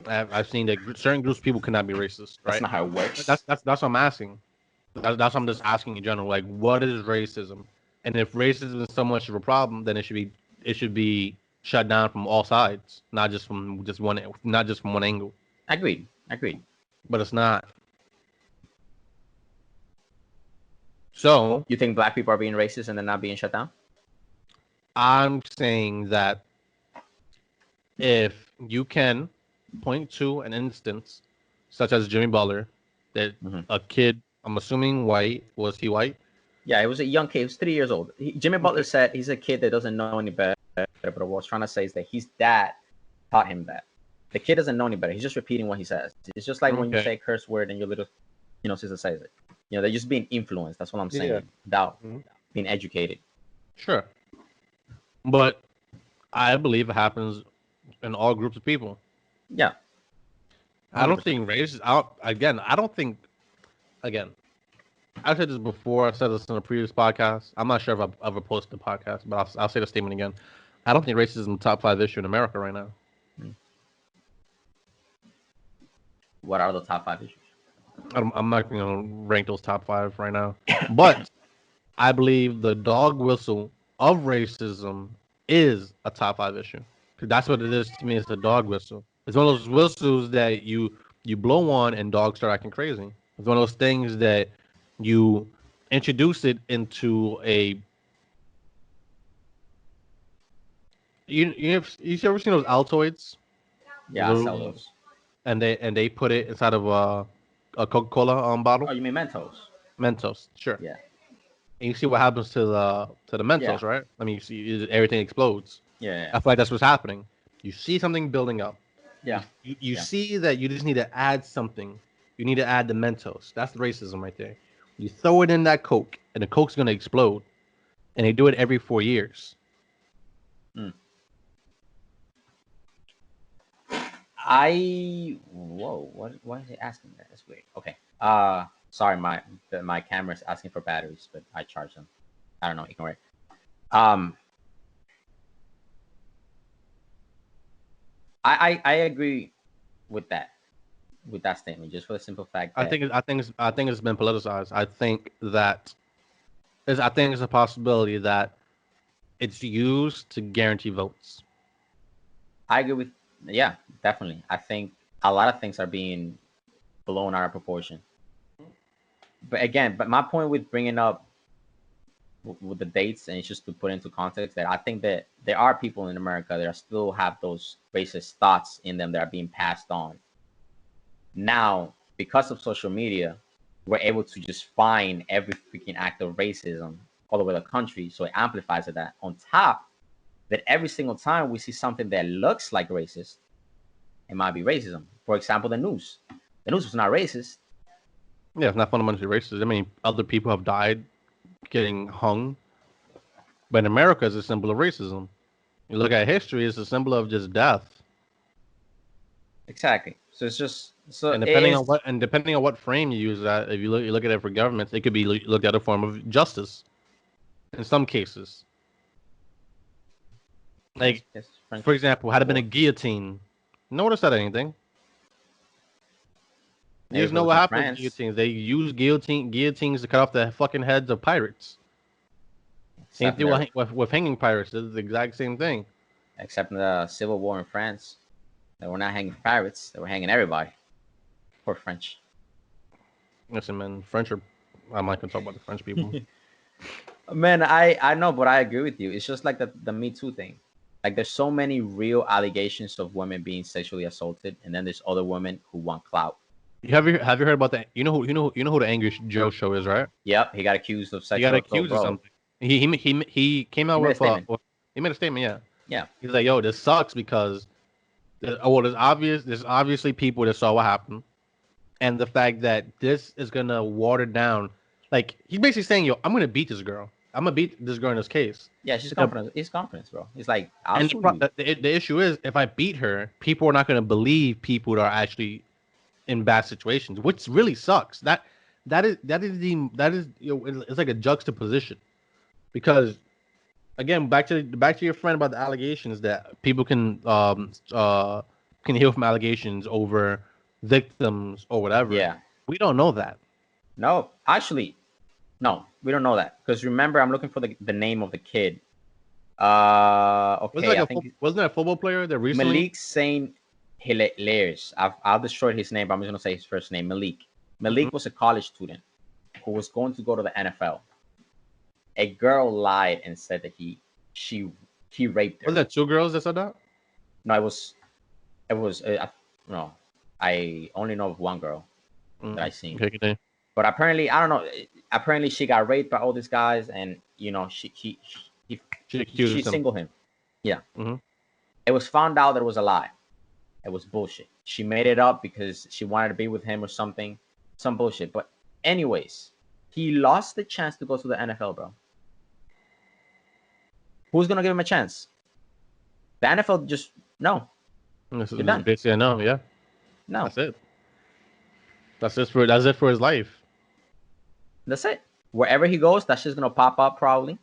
I've seen that certain groups of people cannot be racist. Right? That's not how it works. That's what I'm asking. That's what I'm just asking in general. Like, what is racism? And if racism is so much of a problem, then it should be shut down from all sides, not just from one angle. Agreed. But it's not. So you think black people are being racist and they're not being shut down? I'm saying that if you can point to an instance such as Jimmy Butler, that a kid, I'm assuming white, was he white? Yeah, it was a young kid. He was 3 years old. Jimmy Butler said he's a kid that doesn't know any better. But what I was trying to say is that his dad taught him that. The kid doesn't know any better. He's just repeating what he says. It's just like when you say a curse word and your little, sister says it. They're just being influenced. That's what I'm saying. Without being educated. Sure. But I believe it happens in all groups of people. Yeah. 100%. I don't think race. I don't think. Again, I said this before. I said this in a previous podcast. I'm not sure if I've ever posted the podcast, but I'll say the statement again. I don't think racism is the top 5 issue in America right now. What are the top 5 issues? I'm not going to rank those top 5 right now, but I believe the dog whistle of racism is a top 5 issue. That's what it is to me. It's a dog whistle. It's one of those whistles that you blow on and dogs start acting crazy. It's one of those things that you introduce it into a. You ever seen those Altoids? Yeah, I sell those. And they put it inside of a Coca-Cola bottle. Oh, you mean Mentos? Mentos, sure. Yeah. And you see what happens to the Mentos, right? I mean, you see everything explodes. Yeah. I feel like that's what's happening. You see something building up. Yeah. You see that you just need to add something. You need to add the Mentos. That's the racism right there. You throw it in that Coke, and the Coke's gonna explode. And they do it every 4 years. Why is it asking that? That's weird. Okay. Sorry, my camera's asking for batteries, but I charge them. I don't know, ignore it. I agree with that statement, just for the simple fact that I think it's been politicized. I think it's a possibility that it's used to guarantee votes. I agree with definitely. I think a lot of things are being blown out of proportion. But my point with bringing up with the dates, and it's just to put into context that I think that there are people in America that still have those racist thoughts in them that are being passed on. Now, because of social media, we're able to just find every freaking act of racism all over the country, so it amplifies that. On top, that every single time we see something that looks like racist, it might be racism. For example, the noose. The noose was not racist. Yeah, it's not fundamentally racist. I mean, other people have died getting hung. But in America, it's a symbol of racism. You look at history; it's a symbol of just death. Exactly. So it's just so And it depending on is what frame you use that, if you look at it for governments, it could be looked at a form of justice in some cases. yes, Like, yes, French for example, had it been a War. guillotine, no one would have said anything. You Maybe just if it know was what in happens with France, guillotines. They use guillotines to cut off the fucking heads of pirates. Same except in thing the with hanging pirates. This is the exact same thing. Civil War in France, they were not hanging pirates; they were hanging everybody. Poor French. Listen, man, French are. I'm not gonna talk about the French people. Man, I know, but I agree with you. It's just like the Me Too thing. Like there's so many real allegations of women being sexually assaulted, and then there's other women who want clout. Have you heard about that? You know who the Angry Joe show is, right? Yep, he got accused of He got sexual assault, accused of bro. something. He came He out made a with statement. he made a statement. Yeah, Yeah, he's like, yo, this sucks because there's obviously people that saw what happened, and the fact that this is gonna water down. Like he's basically saying, yo, I'm gonna beat this girl. I'm gonna beat this girl in this case. yeah, she's The, confident. He's confident, bro. He's like, I'll and sue you. the issue is, if I beat her, people are not gonna believe people that are actually in bad situations, which really sucks. That is it's like a juxtaposition because again, back to your friend about the allegations that people can heal from allegations over victims or whatever. Yeah. We don't know that. No, actually, no, we don't know that because remember, I'm looking for the name of the kid. Okay, I think Wasn't there a football player that recently? Malik Saint Hilaires. I've destroyed his name, but I'm just gonna say his first name, Malik. Mhm. Malik was a college student who was going to go to the NFL. A girl lied and said that she he raped her. Was there two girls that said that? No, it was no. I only know of one girl that I seen, Okay, continue. but apparently I don't know. Apparently she got raped by all these guys, and She accused she him. singled him. Yeah, Hmm. it was found out that it was a lie. It was bullshit. She made it up because she wanted to be with him or something, some bullshit. But anyways, he lost the chance to go to the NFL, bro. Who's gonna give him a chance? The NFL just no. This is You're done. basically a no. Yeah, No, that's it. That's it for his life. that's it. Wherever he goes, that shit's gonna pop up probably.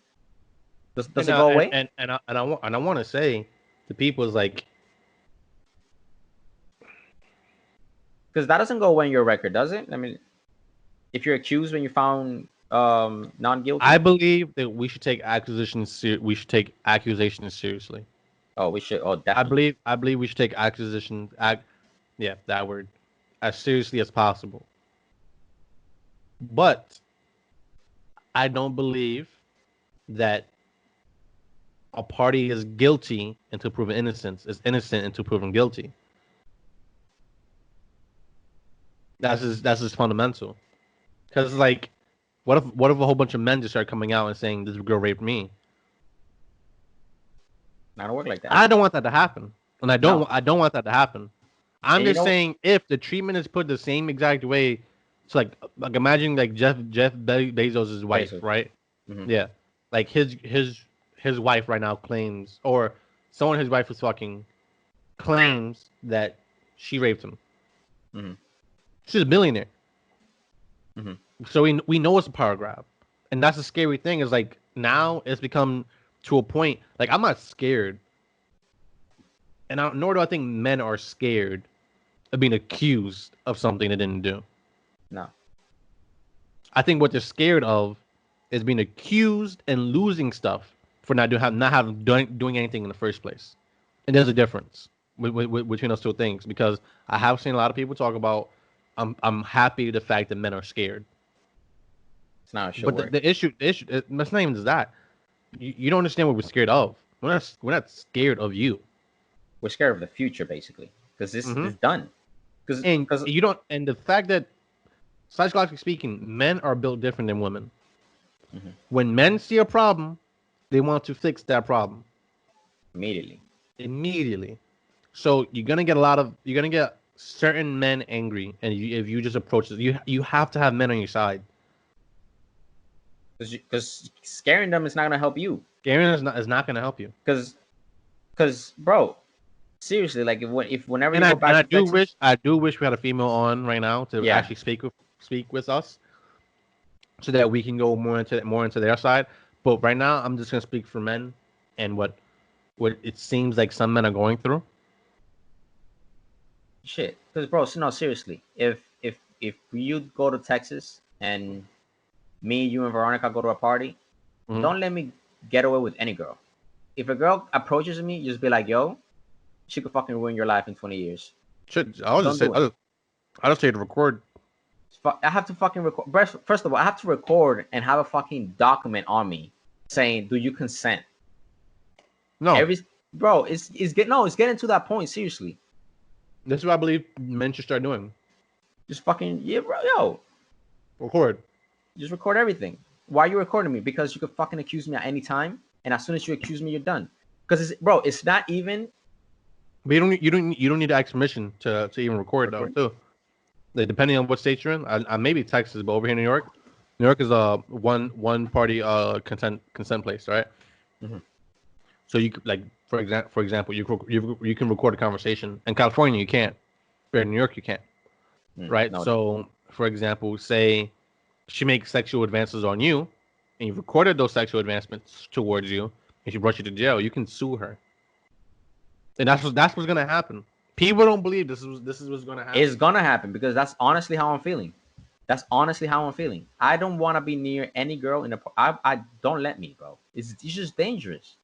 Does it And go away? I want to say to people is like, Because that doesn't go away in your record, does it? I mean, if you're accused when you found non guilty. I believe that we should take accusations seriously. Oh, we should. Oh, definitely. I believe we should take yeah, that word, as seriously as possible. But I don't believe that a party is guilty until proven innocence, is innocent until proven guilty. That's just fundamental. Because like, what if a whole bunch of men just start coming out and saying this girl raped me? I don't work like that. I don't want that to happen, and No. I don't want that to happen. I'm And you just know, saying if the treatment is put the same exact way, it's like imagine like Bezos' wife, Bezos. right? Mhm. Yeah, like his wife right now claims, or someone his wife was fucking claims that she raped him. Mhm. She's a billionaire, Mhm. so we know it's a power grab, and that's the scary thing. Is like now it's become to a point. Like I'm not scared, and nor do I think men are scared of being accused of something they didn't do. No. I think what they're scared of is being accused and losing stuff for doing anything in the first place. And there's a difference between those two things because I have seen a lot of people talk about. I'm happy with the fact that men are scared, It's not a should but work. the issue that's not even just that. You don't understand what we're scared of. We're not scared of you. We're scared of the future, basically, because this Hmm. is done. Because And you don't. And the fact that psychologically speaking, men are built different than women. Mhm. When men see a problem, they want to fix that problem Immediately. immediately. So you're gonna get certain men angry, and if you just approach it, you have to have men on your side. Because scaring them is not gonna help you. Scaring is not gonna help you. Because bro, seriously, like if whenever And you go back to Texas, I do wish we had a female on right now to yeah, actually speak with us, so that we can go more into their side. But right now, I'm just gonna speak for men and what it seems like some men are going through. shit. Because bro, so no, seriously, if you go to Texas and me, you, and Veronica go to a party, Mm-hmm. don't let me get away with any girl. If a girl approaches me, just be like, yo, she could fucking ruin your life in 20 years. Should I'll just Don't say do it. I'll just say to record. I have to fucking record. First of all, I have to record and have a fucking document on me saying, "Do you consent?" No, Bro, it's getting to that point. Seriously, this is what I believe men should start doing. just fucking yeah, bro, yo, Record. just record everything. Why are you recording me? Because you could fucking accuse me at any time, and as soon as you accuse me, you're done. Because it's not even. But you don't need to ask permission to even record though too. Like, depending on what state you're in, I maybe Texas, but over here in New York is a one party consent place, right? Mm-hmm. So you could, like, for example, you can record a conversation. In California, you can't. But in New York, you can't, right? No, So, for example, say she makes sexual advances on you, and you've recorded those sexual advancements towards you, and she brought you to jail. You can sue her, and that's what's gonna happen. People don't believe this is what's gonna happen. it's gonna happen because that's honestly how I'm feeling. That's honestly how I'm feeling. I don't want to be near any girl in the. I don't let me, bro. It's just dangerous.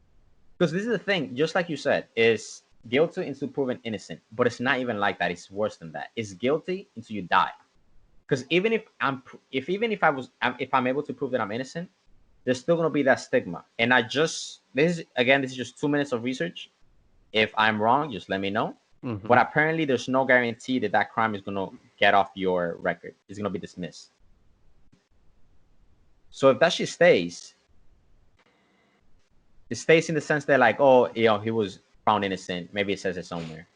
Because this is the thing, just like you said, is guilty until proven innocent. But it's not even like that. It's worse than that. It's guilty until you die. Because even if I'm able to prove that I'm innocent, there's still gonna be that stigma. And this is just 2 minutes of research. If I'm wrong, just let me know. Mm-hmm. But apparently, there's no guarantee that crime is gonna get off your record. It's gonna be dismissed. So if that shit stays, it stays in the sense that, like, oh, he was found innocent. Maybe it says it somewhere.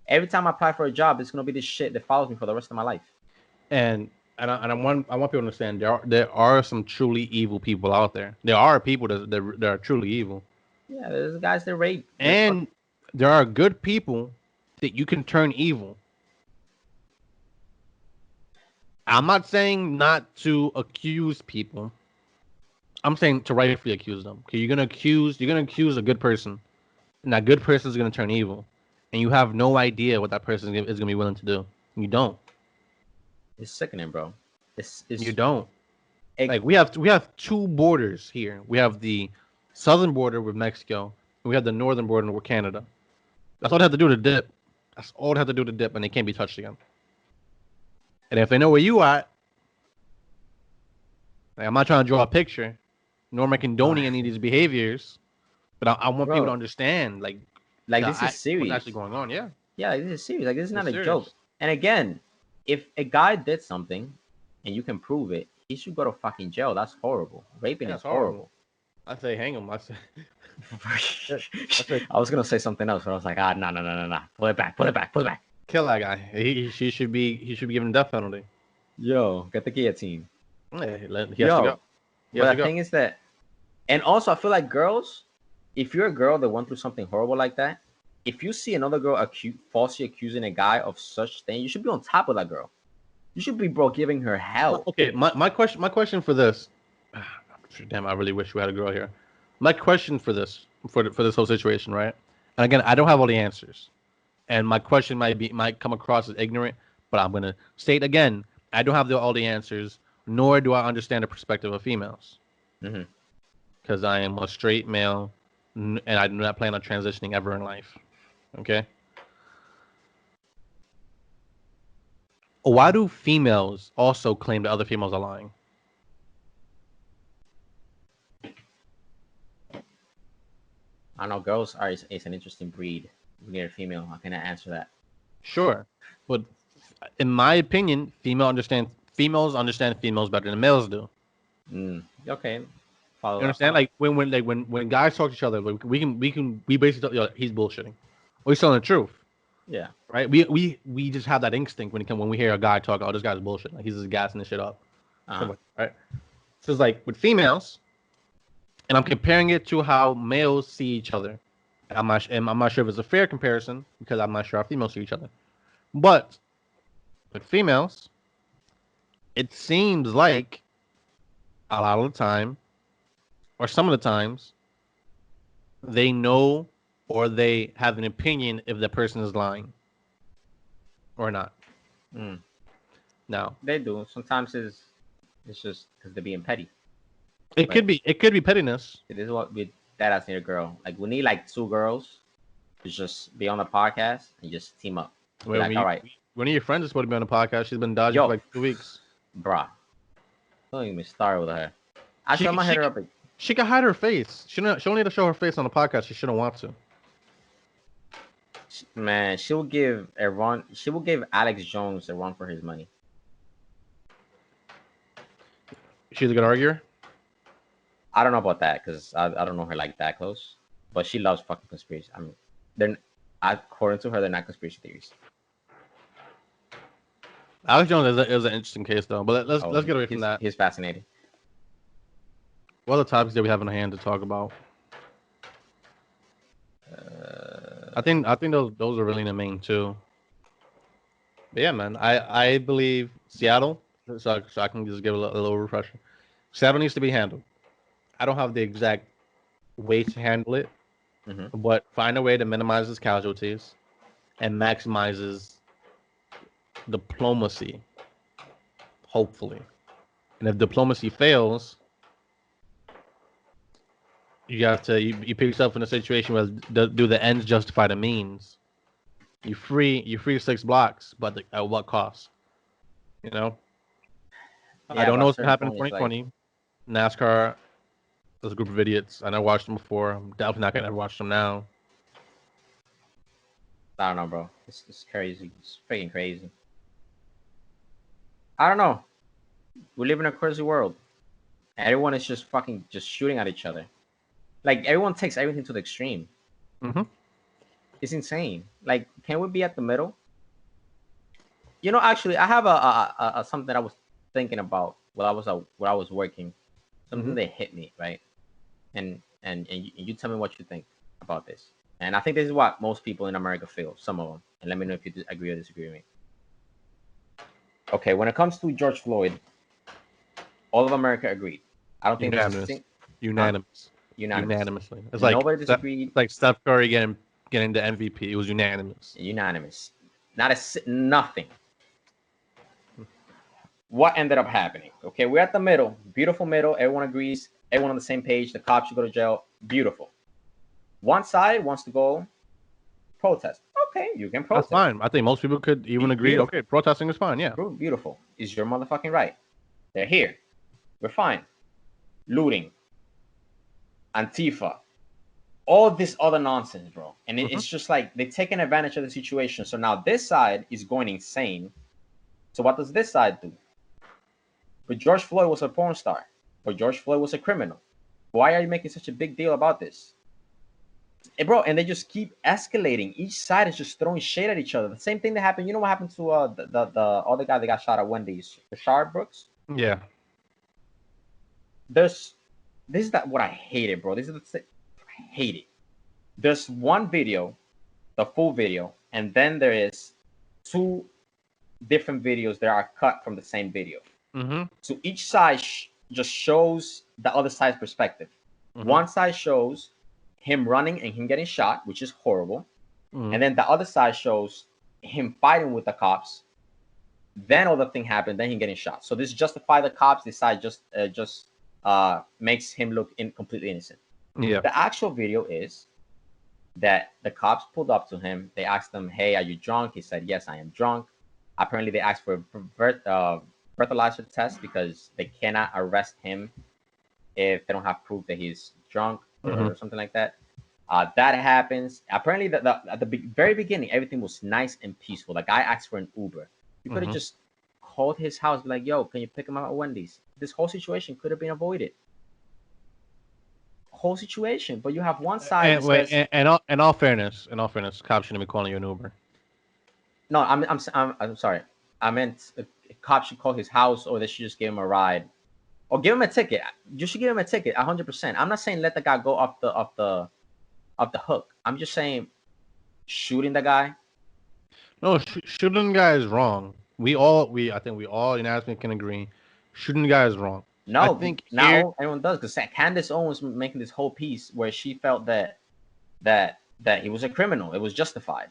Every time I apply for a job, it's gonna be this shit that follows me for the rest of my life. And I want people to understand there are some truly evil people out there. There are people that are truly evil. Yeah, there's guys that rape. And there are good people that you can turn evil. I'm not saying not to accuse people. I'm saying to rightfully accuse them. Okay, you're gonna accuse a good person, and that good person is gonna turn evil, and you have no idea what that person is gonna be willing to do. You don't. It's sickening, bro. You don't. Like, we have two borders here. We have the southern border with Mexico, and we have the northern border with Canada. That's all they have to do to dip. That's all they have to do to dip, and they can't be touched again. And if they know where you at, like, I'm not trying to draw a picture, nor am I condoning any of these behaviors, but I want people to understand, like this is serious. what's actually going on. Yeah. Yeah, this is serious. Like, this is not a serious. joke. And again, if a guy did something and you can prove it, he should go to fucking jail. That's horrible. Raping is horrible. I say hang him. I was gonna say something else, but I was like, no. Pull it back. Kill that guy. He should be given a death penalty. Yo, get the guillotine. Yeah, he has to go. But the thing is that, and also I feel like girls, if you're a girl that went through something horrible like that, if you see another girl falsely accusing a guy of such thing, you should be on top of that girl. You should be, bro, giving her hell. Okay, my question for this. Damn, I really wish we had a girl here. My question for this whole situation, right? And again, I don't have all the answers, and my question might come across as ignorant, but I'm gonna state again, I don't have all the answers, nor do I understand the perspective of females, because I am a straight male, and I do not plan on transitioning ever in life. Okay. Why do females also claim that other females are lying? I know girls are it's an interesting breed. We need a female. How can I answer that? Sure, but in my opinion, females understand females better than males do. Okay. You understand? Like when guys talk to each other, like, we basically tell, he's bullshitting, or he's telling the truth. Yeah. Right. We just have that instinct when we hear a guy talk. Oh, this guy's bullshit. Like, he's just gassing this shit up. Right. So it's like with females, and I'm comparing it to how males see each other. I'm not sure if it's a fair comparison because I'm not sure how females see each other. But with females, it seems like a lot of the time, or some of the times, they know or they have an opinion if the person is lying or not. Mm. Now, They do. Sometimes it's just because they're being petty. it But could be pettiness. it is what with that as your girl. Like we need like two girls to just be on the podcast and just team up. Be When like, all right, one of your friends is supposed to be on the podcast. She's been dodging for yo, like 2 weeks. bruh, don't even start with her. She Actually, I'm gonna hit her up. she can hide her face. She don't need to show her face on the podcast. She shouldn't want to. Man, she will give a run. She will give Alex Jones a run for his money. She's a good arguer. I don't know about that because I don't know her like that close, but she loves fucking conspiracy. I mean, they're according to her, they're not conspiracy theories. Alex Jones is an interesting case though, but let's get away from that. He's fascinating. What other topics do we have in hand to talk about? I think those are really the main two. But yeah, man, I believe Seattle. So I can just give a little refresher. Seattle needs to be handled. I don't have the exact way to handle it, but find a way to minimize its casualties and maximizes diplomacy. Hopefully, and if diplomacy fails, you have to you pick yourself in a situation where do the ends justify the means? You free 6 blocks, but at what cost? You know. Yeah, I don't know what's certain gonna happen in point, it's 2020. NASCAR, there's a group of idiots. I never watched them before. I'm definitely not gonna ever watch them now. I don't know, bro. It's crazy. It's freaking crazy. I don't know. We live in a crazy world. Everyone is just fucking just shooting at each other. Like everyone takes everything to the extreme. Mm-hmm. It's insane. Like, can we be at the middle? You know, actually, I have a something I was thinking about while I was working. Something that hit me, right? And you tell me what you think about this. And I think this is what most people in America feel. Some of them, and let me know if you agree or disagree with me. Okay, when it comes to George Floyd, all of America agreed. I don't think Unanimous. there's Unanimous. Unanimous. Unanimously. It's Nobody disagreed. It's like Steph Curry getting the MVP. It was unanimous. Unanimous. Nothing. What ended up happening? Okay, we're at the middle. Beautiful middle. Everyone agrees. Everyone on the same page. The cops should go to jail. Beautiful. One side wants to go protest. Okay, you can protest. That's fine. I think most people could even agree. Beautiful. Okay, protesting is fine. Yeah. Beautiful. Is your motherfucking right. They're here. We're fine. Looting. Antifa. All this other nonsense, bro. And it's just like they're taking advantage of the situation. So now this side is going insane. So what does this side do? But George Floyd was a porn star. But George Floyd was a criminal. Why are you making such a big deal about this? And bro, and they just keep escalating. Each side is just throwing shade at each other. The same thing that happened. You know what happened to the other guy that got shot at Wendy's, Rashard Brooks? Yeah. This is what I hated, bro. I hate it. There's one video, the full video, and then there is 2 different videos that are cut from the same video. So each side just shows the other side's perspective. One side shows him running and him getting shot, which is horrible. And then the other side shows him fighting with the cops. Then all the thing happened, then him getting shot. So this justify the cops. This side just makes him look completely innocent. Yeah. The actual video is that the cops pulled up to him. They asked him, "Hey, are you drunk?" He said, "Yes, I am drunk." Apparently, they asked for a breathalyzer test because they cannot arrest him if they don't have proof that he's drunk or something like that. That happens. Apparently, at the very beginning, everything was nice and peaceful. The guy asked for an Uber. You could have just called his house, be like, "Yo, can you pick him up at Wendy's?" This whole situation could have been avoided. Whole situation, but you have one side. In all fairness, cops shouldn't be calling you an Uber. No, I'm sorry. I meant a cop should call his house, or they should just give him a ride. or give him a ticket. You should give him a ticket, 100%. I'm not saying let the guy go off the hook. I'm just saying shooting the guy. No, shooting the guy is wrong. I think we all unanimously can agree, shooting the guy is wrong. I No, think here, now everyone does because Candace Owens was making this whole piece where she felt that he was a criminal. It was justified,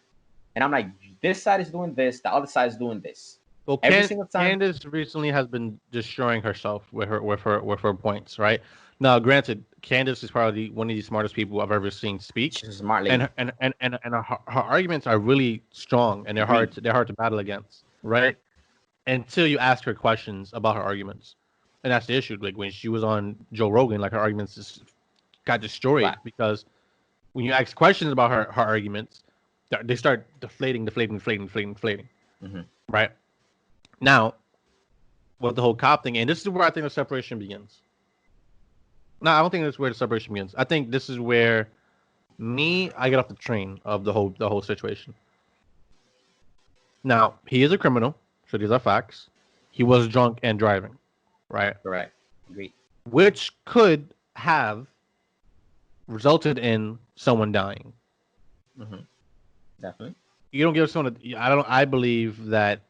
and I'm like, this side is doing this, the other side is doing this. well, Every single time. Candace recently has been destroying herself with her points, right? Now, granted, Candace is probably one of the smartest people I've ever seen speak, She's a smart lady. and her arguments are really strong, and they're hard to battle against, right? Until you ask her questions about her arguments, and that's the issue. Like when she was on Joe Rogan, like her arguments just got destroyed because when you ask questions about her arguments, they start deflating, Mm-hmm. right? Now, with the whole cop thing, and this is where I think the separation begins. No, I don't think that's where the separation begins. I think this is where I get off the train of the whole situation. Now, he is a criminal, so these are facts. He was drunk and driving, right? Correct. Agreed. Which could have resulted in someone dying. Mm-hmm. Definitely. You don't give someone. I believe that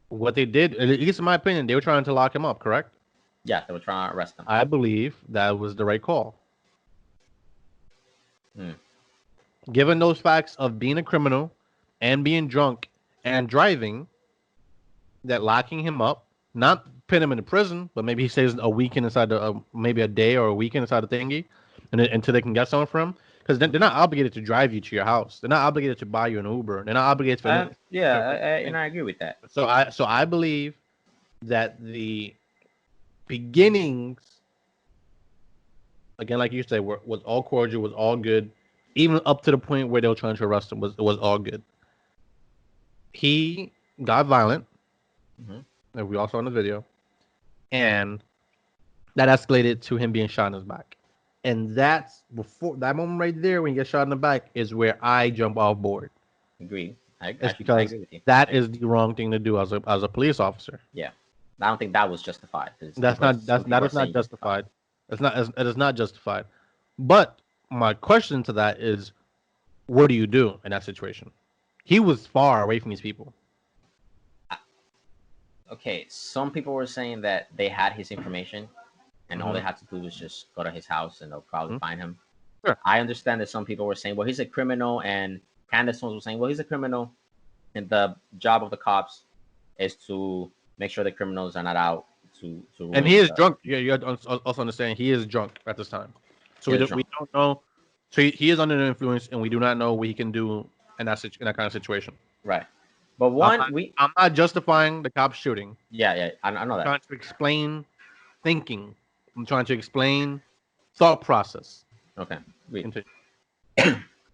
what they did, at least in my opinion, they were trying to lock him up. Correct? Yeah, they were trying to arrest him. I believe that was the right call. Given those facts of being a criminal and being drunk and driving, that locking him up, not put him in prison, but maybe he stays a weekend inside maybe a day or a weekend inside the thingy, and until they can get someone from him. Because they're not obligated to drive you to your house. They're not obligated to buy you an Uber. They're not obligated for and I agree with that. So I believe that the beginnings, again, like you said, was all cordial, was all good, even up to the point where they were trying to arrest him was all good. He got violent, like we all saw in the video, and that escalated to him being shot in his back. And that's before that moment right there when he gets shot in the back is where I jump off board. Agreed. It's because that is the wrong thing to do as a police officer. Yeah, I don't think that was justified. That is not justified. It is not justified. But my question to that is, what do you do in that situation? He was far away from these people. Okay, some people were saying that they had his information, and all they had to do was just go to his house, and they'll probably find him. Sure. I understand that some people were saying, well, he's a criminal, and Candace was saying, well, he's a criminal, and the job of the cops is to make sure the criminals are not out to and he is drunk. Yeah, you also understand he is drunk at this time, so we don't know. So he is under the influence, and we do not know what he can do in that kind of situation. Right. But I'm not justifying the cops shooting. Yeah, I know that. I'm trying to explain thinking. I'm trying to explain thought process. Okay.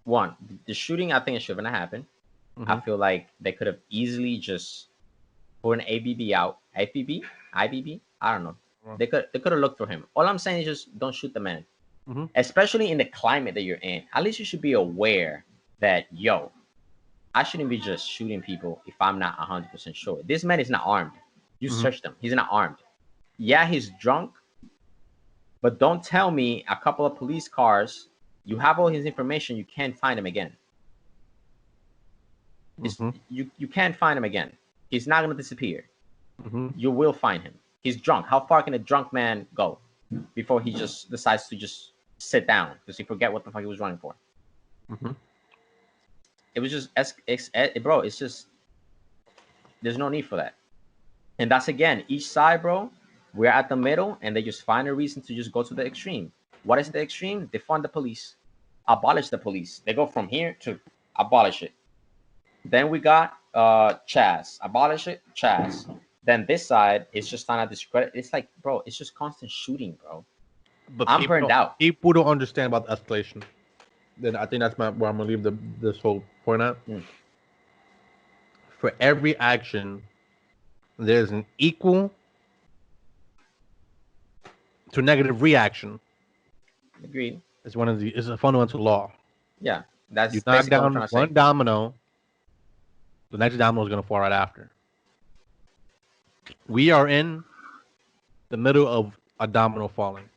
One, the shooting, I think it shouldn't have happened. I feel like they could have easily just put an ABB out. IBB? I don't know. They could have looked for him. All I'm saying is just don't shoot the man. Especially in the climate that you're in. At least you should be aware that, I shouldn't be just shooting people if I'm not 100% sure. This man is not armed. You searched him. He's not armed. Yeah, he's drunk. But don't tell me a couple of police cars, you have all his information, you can't find him again. You can't find him again. He's not going to disappear. You will find him. He's drunk. How far can a drunk man go before he just decides to just sit down? Does he forget what the fuck he was running for? It was just, bro, it's just, there's no need for that. And that's, again, each side, bro, we're at the middle, and they just find a reason to just go to the extreme. What is the extreme? Defund the police. Abolish the police. They go from here to abolish it. Then we got CHAZ. Abolish it, CHAZ. Then this side is just trying to discredit. It's like, bro, it's just constant shooting, bro. But I'm burned out. People don't understand about the escalation. Then I think that's where I'm gonna leave this whole point at. For every action, there's an equal to negative reaction. Agreed. It's a fundamental law. Yeah, that's you knock down one domino, the next domino is gonna fall right after. We are in the middle of a domino falling.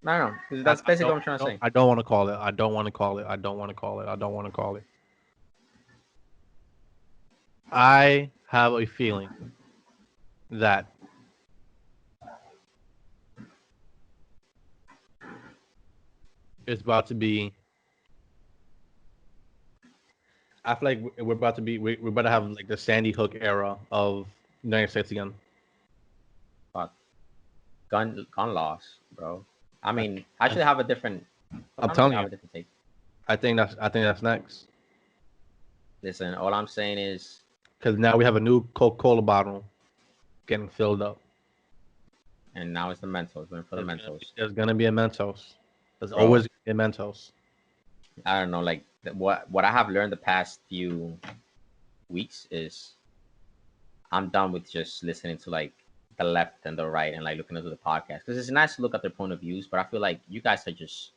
No, because that's basically what I'm trying to say. I don't want to call it. I don't want to call it. I don't want to call it. I don't want to call it. I have a feeling that it's about to be. I feel like we're about to be. We're about to have like the Sandy Hook era of United States again. Fuck. Gun laws, bro. I mean, I should have a different. I'm telling have you. a different take. I think that's next. Listen, all I'm saying is Because now we have a new Coca-Cola bottle getting filled up. and now it's the Mentos. Went for the Mentos. There's gonna be a Mentos. There's Bro. always a Mentos. I don't know, like what I have learned the past few weeks is I'm done with just listening to like the left and the right and like looking into the podcast because it's nice to look at their point of views, but I feel like you guys are just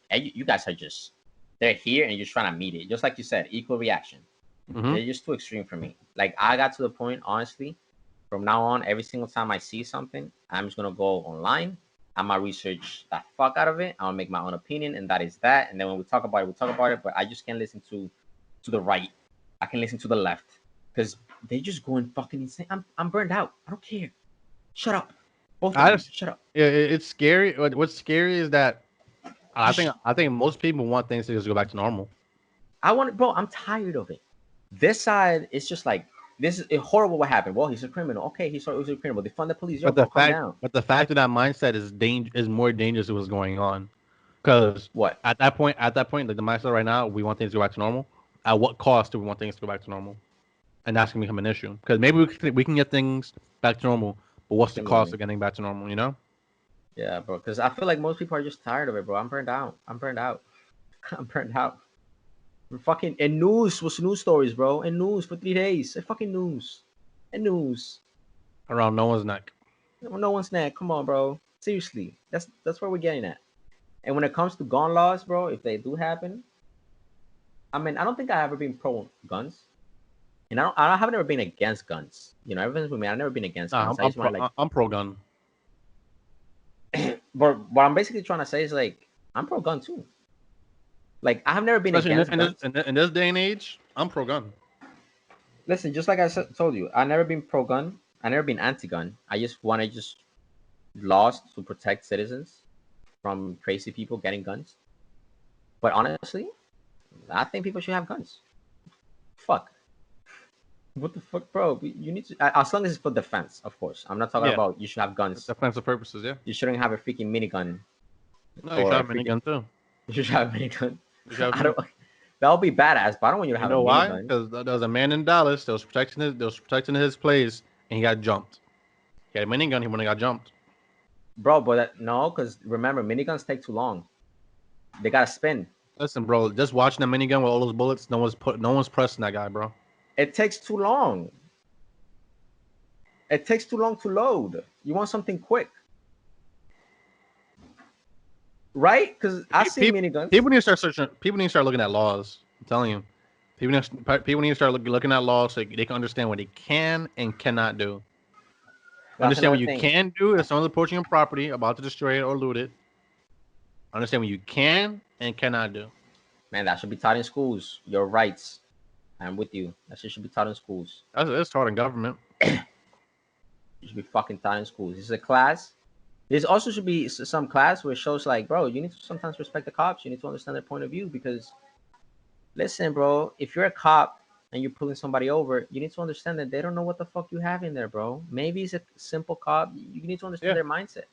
they're here and you're trying to meet it, just like you said, equal reaction. Mm-hmm. They're just too extreme for me. Like I got to the point, honestly, from now on, every single time I see something, I'm just gonna go online. I'm gonna research the fuck out of it. I'm gonna make my own opinion, and that is that. And then when we talk about it, we talk about it. But I just can't listen to the right. I can listen to the left because they just going fucking insane. I'm burned out. I don't care. Shut up. Both of you, shut up. Yeah, it's scary. What's scary is that I think most people want things to just go back to normal. Bro. I'm tired of it. This side, it's just like this is horrible. What happened? Well, he's a criminal. Okay, he's a criminal. They fund the police. Yo, bro, calm down. But the fact that mindset is more dangerous than what's going on. Because what at that point, like the mindset right now, we want things to go back to normal. At what cost do we want things to go back to normal? And that's gonna become an issue. Because maybe we can get things back to normal, but what's the cost of getting back to normal? You know? Yeah, bro. Because I feel like most people are just tired of it, bro. I'm burned out. I'm burned out. Fucking and news was news stories, bro. And news for 3 days. And fucking news. And news. Around no one's neck. No one's neck. Come on, bro. Seriously. That's where we're getting at. And when it comes to gun laws, bro, if they do happen, I mean, I don't think I've ever been pro guns. And I haven't ever been against guns. You know, everything's with me. I've never been against guns. I'm pro gun. But what I'm basically trying to say is like I'm pro gun too. Like I have never been against guns. In this day and age, I'm pro gun. Listen, just like I told you, I've never been pro gun. I've never been anti gun. I just want laws to protect citizens from crazy people getting guns. But honestly, I think people should have guns. Fuck. What the fuck, bro? You need to, as long as it's for defense, of course. I'm not talking about you should have guns. Defensive purposes, yeah. You shouldn't have a freaking minigun. No, you should have a minigun too. You should have a minigun. That would be badass, but I don't want you to have a minigun. You know why? Because there was a man in Dallas that was protecting his place, and he got jumped. He had a minigun. He got jumped. Bro, but no, because remember, miniguns take too long. They gotta spin. Listen, bro, just watching the minigun with all those bullets, no one's pressing that guy, bro. It takes too long. It takes too long to load. You want something quick. Right? Because I see miniguns. People need to start searching. People need to start looking at laws. I'm telling you. People need to start looking at laws so they can understand what they can and cannot do. Understand what you can do if someone's approaching your property, about to destroy it or loot it. Understand what you can and cannot do. Man, that should be taught in schools. Your rights. I'm with you. That shit should be taught in schools. It's taught in government. It should be fucking taught in schools. This is a class. This also should be some class where it shows like, bro, you need to sometimes respect the cops. You need to understand their point of view because, listen, bro, if you're a cop and you're pulling somebody over, you need to understand that they don't know what the fuck you have in there, bro. Maybe it's a simple cop. You need to understand their mindset.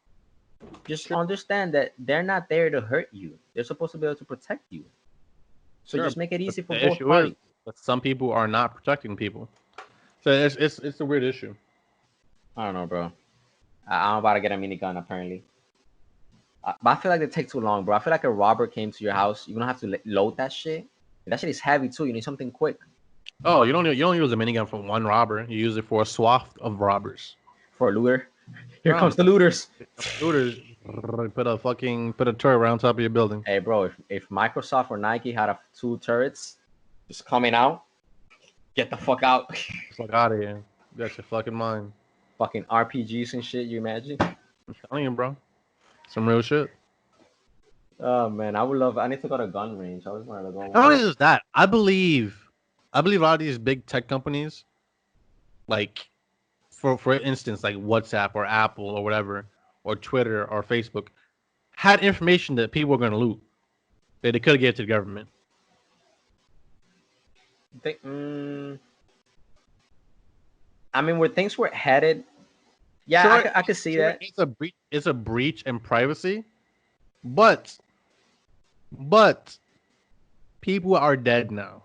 Just understand that they're not there to hurt you. They're supposed to be able to protect you. So just make it easy for both parties. But some people are not protecting people. So it's a weird issue. I don't know, bro. I'm about to get a minigun, apparently. But I feel like they take too long, bro. I feel like a robber came to your house. You're going to have to load that shit. That shit is heavy, too. You need something quick. Oh, you don't use a minigun for one robber. You use it for a swath of robbers. For a looter. Here comes the looters. Looters. Put a turret around top of your building. Hey, bro, if Microsoft or Nike had 2 turrets just coming out, Get the fuck out. Fuck out of here. Got your fucking mind. Fucking RPGs and shit. You imagine? I'm telling you, bro. Some real shit. Oh man, I would love. I need to go to gun range. I always wanted to go Not one. only just that, I believe a lot of these big tech companies, like for instance, like WhatsApp or Apple or whatever, or Twitter or Facebook, had information that people were going to loot that they could have gave to the government. I mean, where things were headed. Yeah, Sure, I could see that. it's a breach. It's a breach in privacy, but people are dead now.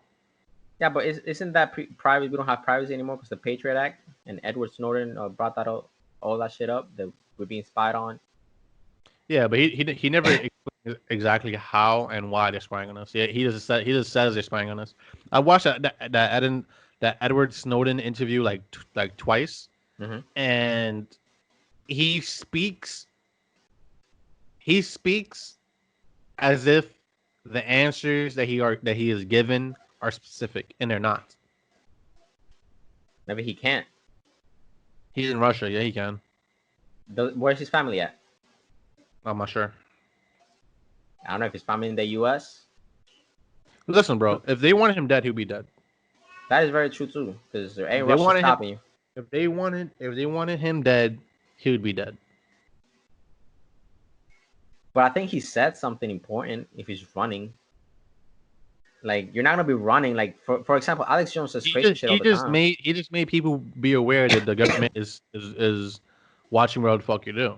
Yeah, but isn't that private? We don't have privacy anymore because the Patriot Act and Edward Snowden brought that all that shit up that we're being spied on. Yeah, but he never explained exactly how and why they're spying on us. Yeah, he just says they're spying on us. I watched that Edward Snowden interview like twice, Mm-hmm. and he speaks as if the answers that he is given are specific, and they're not. Maybe he can't. He's in Russia. Yeah, he can. Where's his family at? I'm not sure. I don't know if his family in the U.S. Listen, bro. If they wanted him dead, he'd be dead. That is very true too, because there ain't If they Russia wanted stopping you. If they wanted him dead, he would be dead. But I think he said something important if he's running. Like, you're not gonna be running. Like, for example, Alex Jones says crazy shit all the time. He just made people be aware that the government is watching what the fuck you do.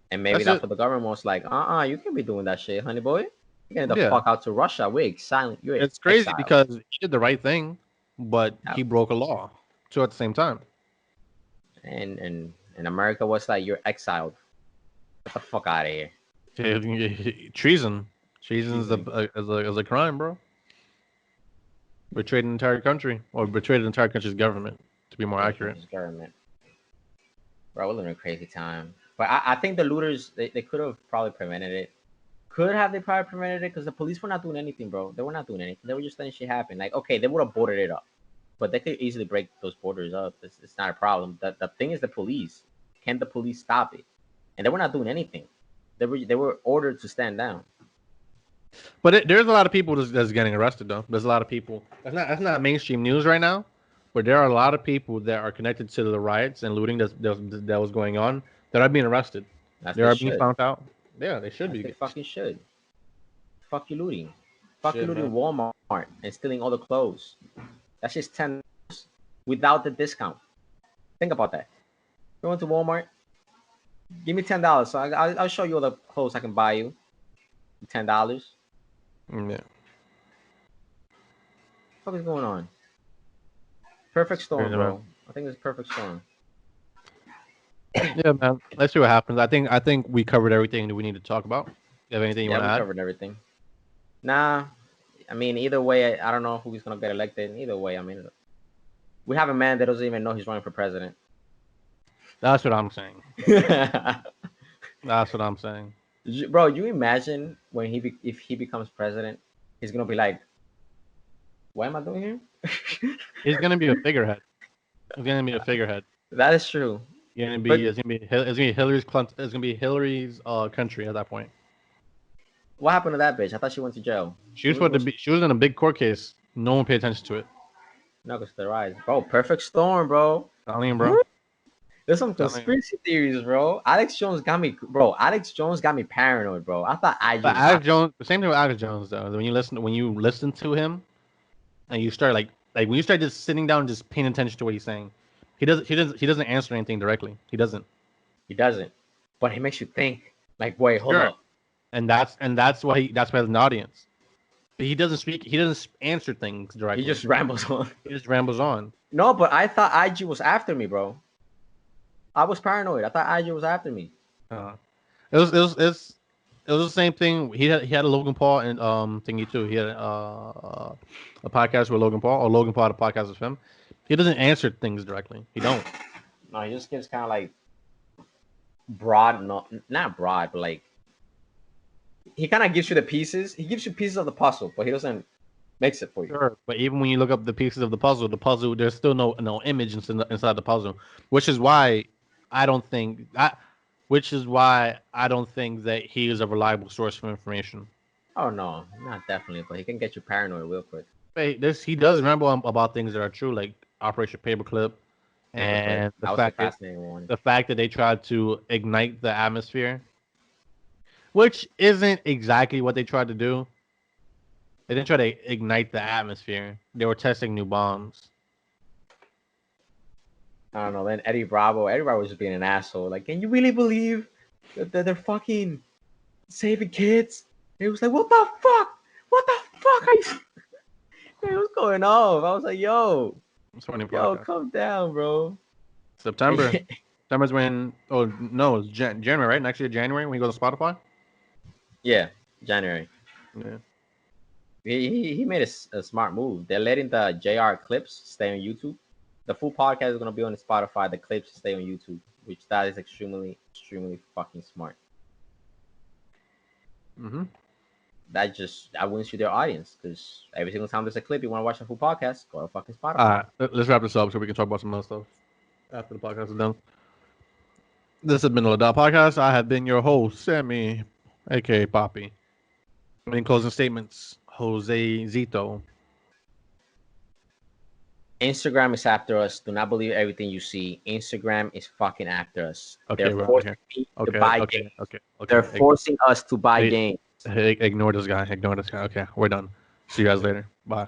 And maybe that's what the government was like. You can't be doing that shit, honey boy. You're getting the fuck out to Russia. We're exiled. It's crazy because he did the right thing, but he broke a law. So at the same time. And in America was like, you're exiled. Get the fuck out of here. Treason. Treason is a crime, bro. Betrayed an entire country, or betrayed an entire country's government, to be more accurate. Government. Bro, we're living a crazy time. But I think the looters, they could have probably prevented it. Could have they probably prevented it? Because the police were not doing anything, bro. They were not doing anything. They were just letting shit happen. Like, okay, they would have boarded it up. But they could easily break those borders up. It's not a problem. The thing is the police. Can the police stop it? And they were not doing anything. They were ordered to stand down. But there's a lot of people that's getting arrested, though. There's a lot of people. That's not mainstream news right now. But there are a lot of people that are connected to the riots and looting that was going on that are being arrested. They are being found out. Yeah, they should be. They fucking should. Fuck you looting. Fuck you looting Walmart and stealing all the clothes. That's just $10 without the discount. Think about that. You went to Walmart. Give me $10. So I'll show you all the clothes I can buy you. $10. Yeah. What is going on? Perfect storm, bro. I think it's a perfect storm. Yeah, man. Let's see what happens. I think we covered everything that we need to talk about. You have anything you want to add? We covered everything. Nah. I mean, either way, I don't know who's going to get elected. Either way, I mean, we have a man that doesn't even know he's running for president. That's what I'm saying. That's what I'm saying. Bro, you imagine when if he becomes president, he's going to be like, what am I doing here? He's going to be a figurehead. He's going to be a figurehead. That is true. It's gonna be Hillary's country at that point. What happened to that bitch? I thought she went to jail. She was in a big court case. No one paid attention to it. No, because the rise, bro. Perfect storm, bro. Bro. There's some conspiracy theories, bro. Alex Jones got me paranoid, bro. I thought Alex Jones. The same thing with Alex Jones, though. When you listen to him, and you start when you start just sitting down and just paying attention to what he's saying. He doesn't answer anything directly. He doesn't. But he makes you think. Like, wait, hold up. And that's why he has an audience. But he doesn't speak. He doesn't answer things directly. He just rambles on. No, but I thought IG was after me, bro. I was paranoid. I thought IG was after me. It was the same thing. He had a Logan Paul and thingy too. He had a podcast with Logan Paul, or Logan Paul had a podcast with him. He doesn't answer things directly. He don't. No, he just gives kind of like broad, not broad, but like he kind of gives you the pieces. He gives you pieces of the puzzle, but he doesn't makes it for you. Sure, but even when you look up the pieces of the puzzle, there's still no image inside the puzzle, which is why I don't think which is why I don't think that he is a reliable source of information. Oh no, not definitely, but he can get you paranoid real quick. But this he does remember about things that are true, like Operation Paperclip, Paperclip. and That was a fascinating one. the fact that they tried to ignite the atmosphere, which isn't exactly what they tried to do. They didn't try to ignite the atmosphere. They were testing new bombs. I don't know. Then Eddie Bravo was just being an asshole. Like, can you really believe that they're fucking saving kids? And he was like, what the fuck? What the fuck? Hey, what's going on? I was like, yo, calm down, bro. September. September's when. Oh no, it's January, right? Next year, January, when you go to Spotify. Yeah, January. Yeah. He made a smart move. They're letting the JR clips stay on YouTube. The full podcast is gonna be on Spotify. The clips stay on YouTube, which that is extremely fucking smart. Mm-hmm. That wins you their audience because every single time there's a clip you want to watch a full podcast, go to fucking Spotify. Let's wrap this up so we can talk about some other stuff after the podcast is done. This has been the Lidat podcast. I have been your host, Sammy, aka Poppy. Any closing statements, Jose Zito? Instagram is after us. Do not believe everything you see. Instagram is fucking after us. Okay, They're forcing me to buy games. Okay. They're forcing us to buy Hey, games. Ignore this guy. Okay, we're done. See you guys later. Bye.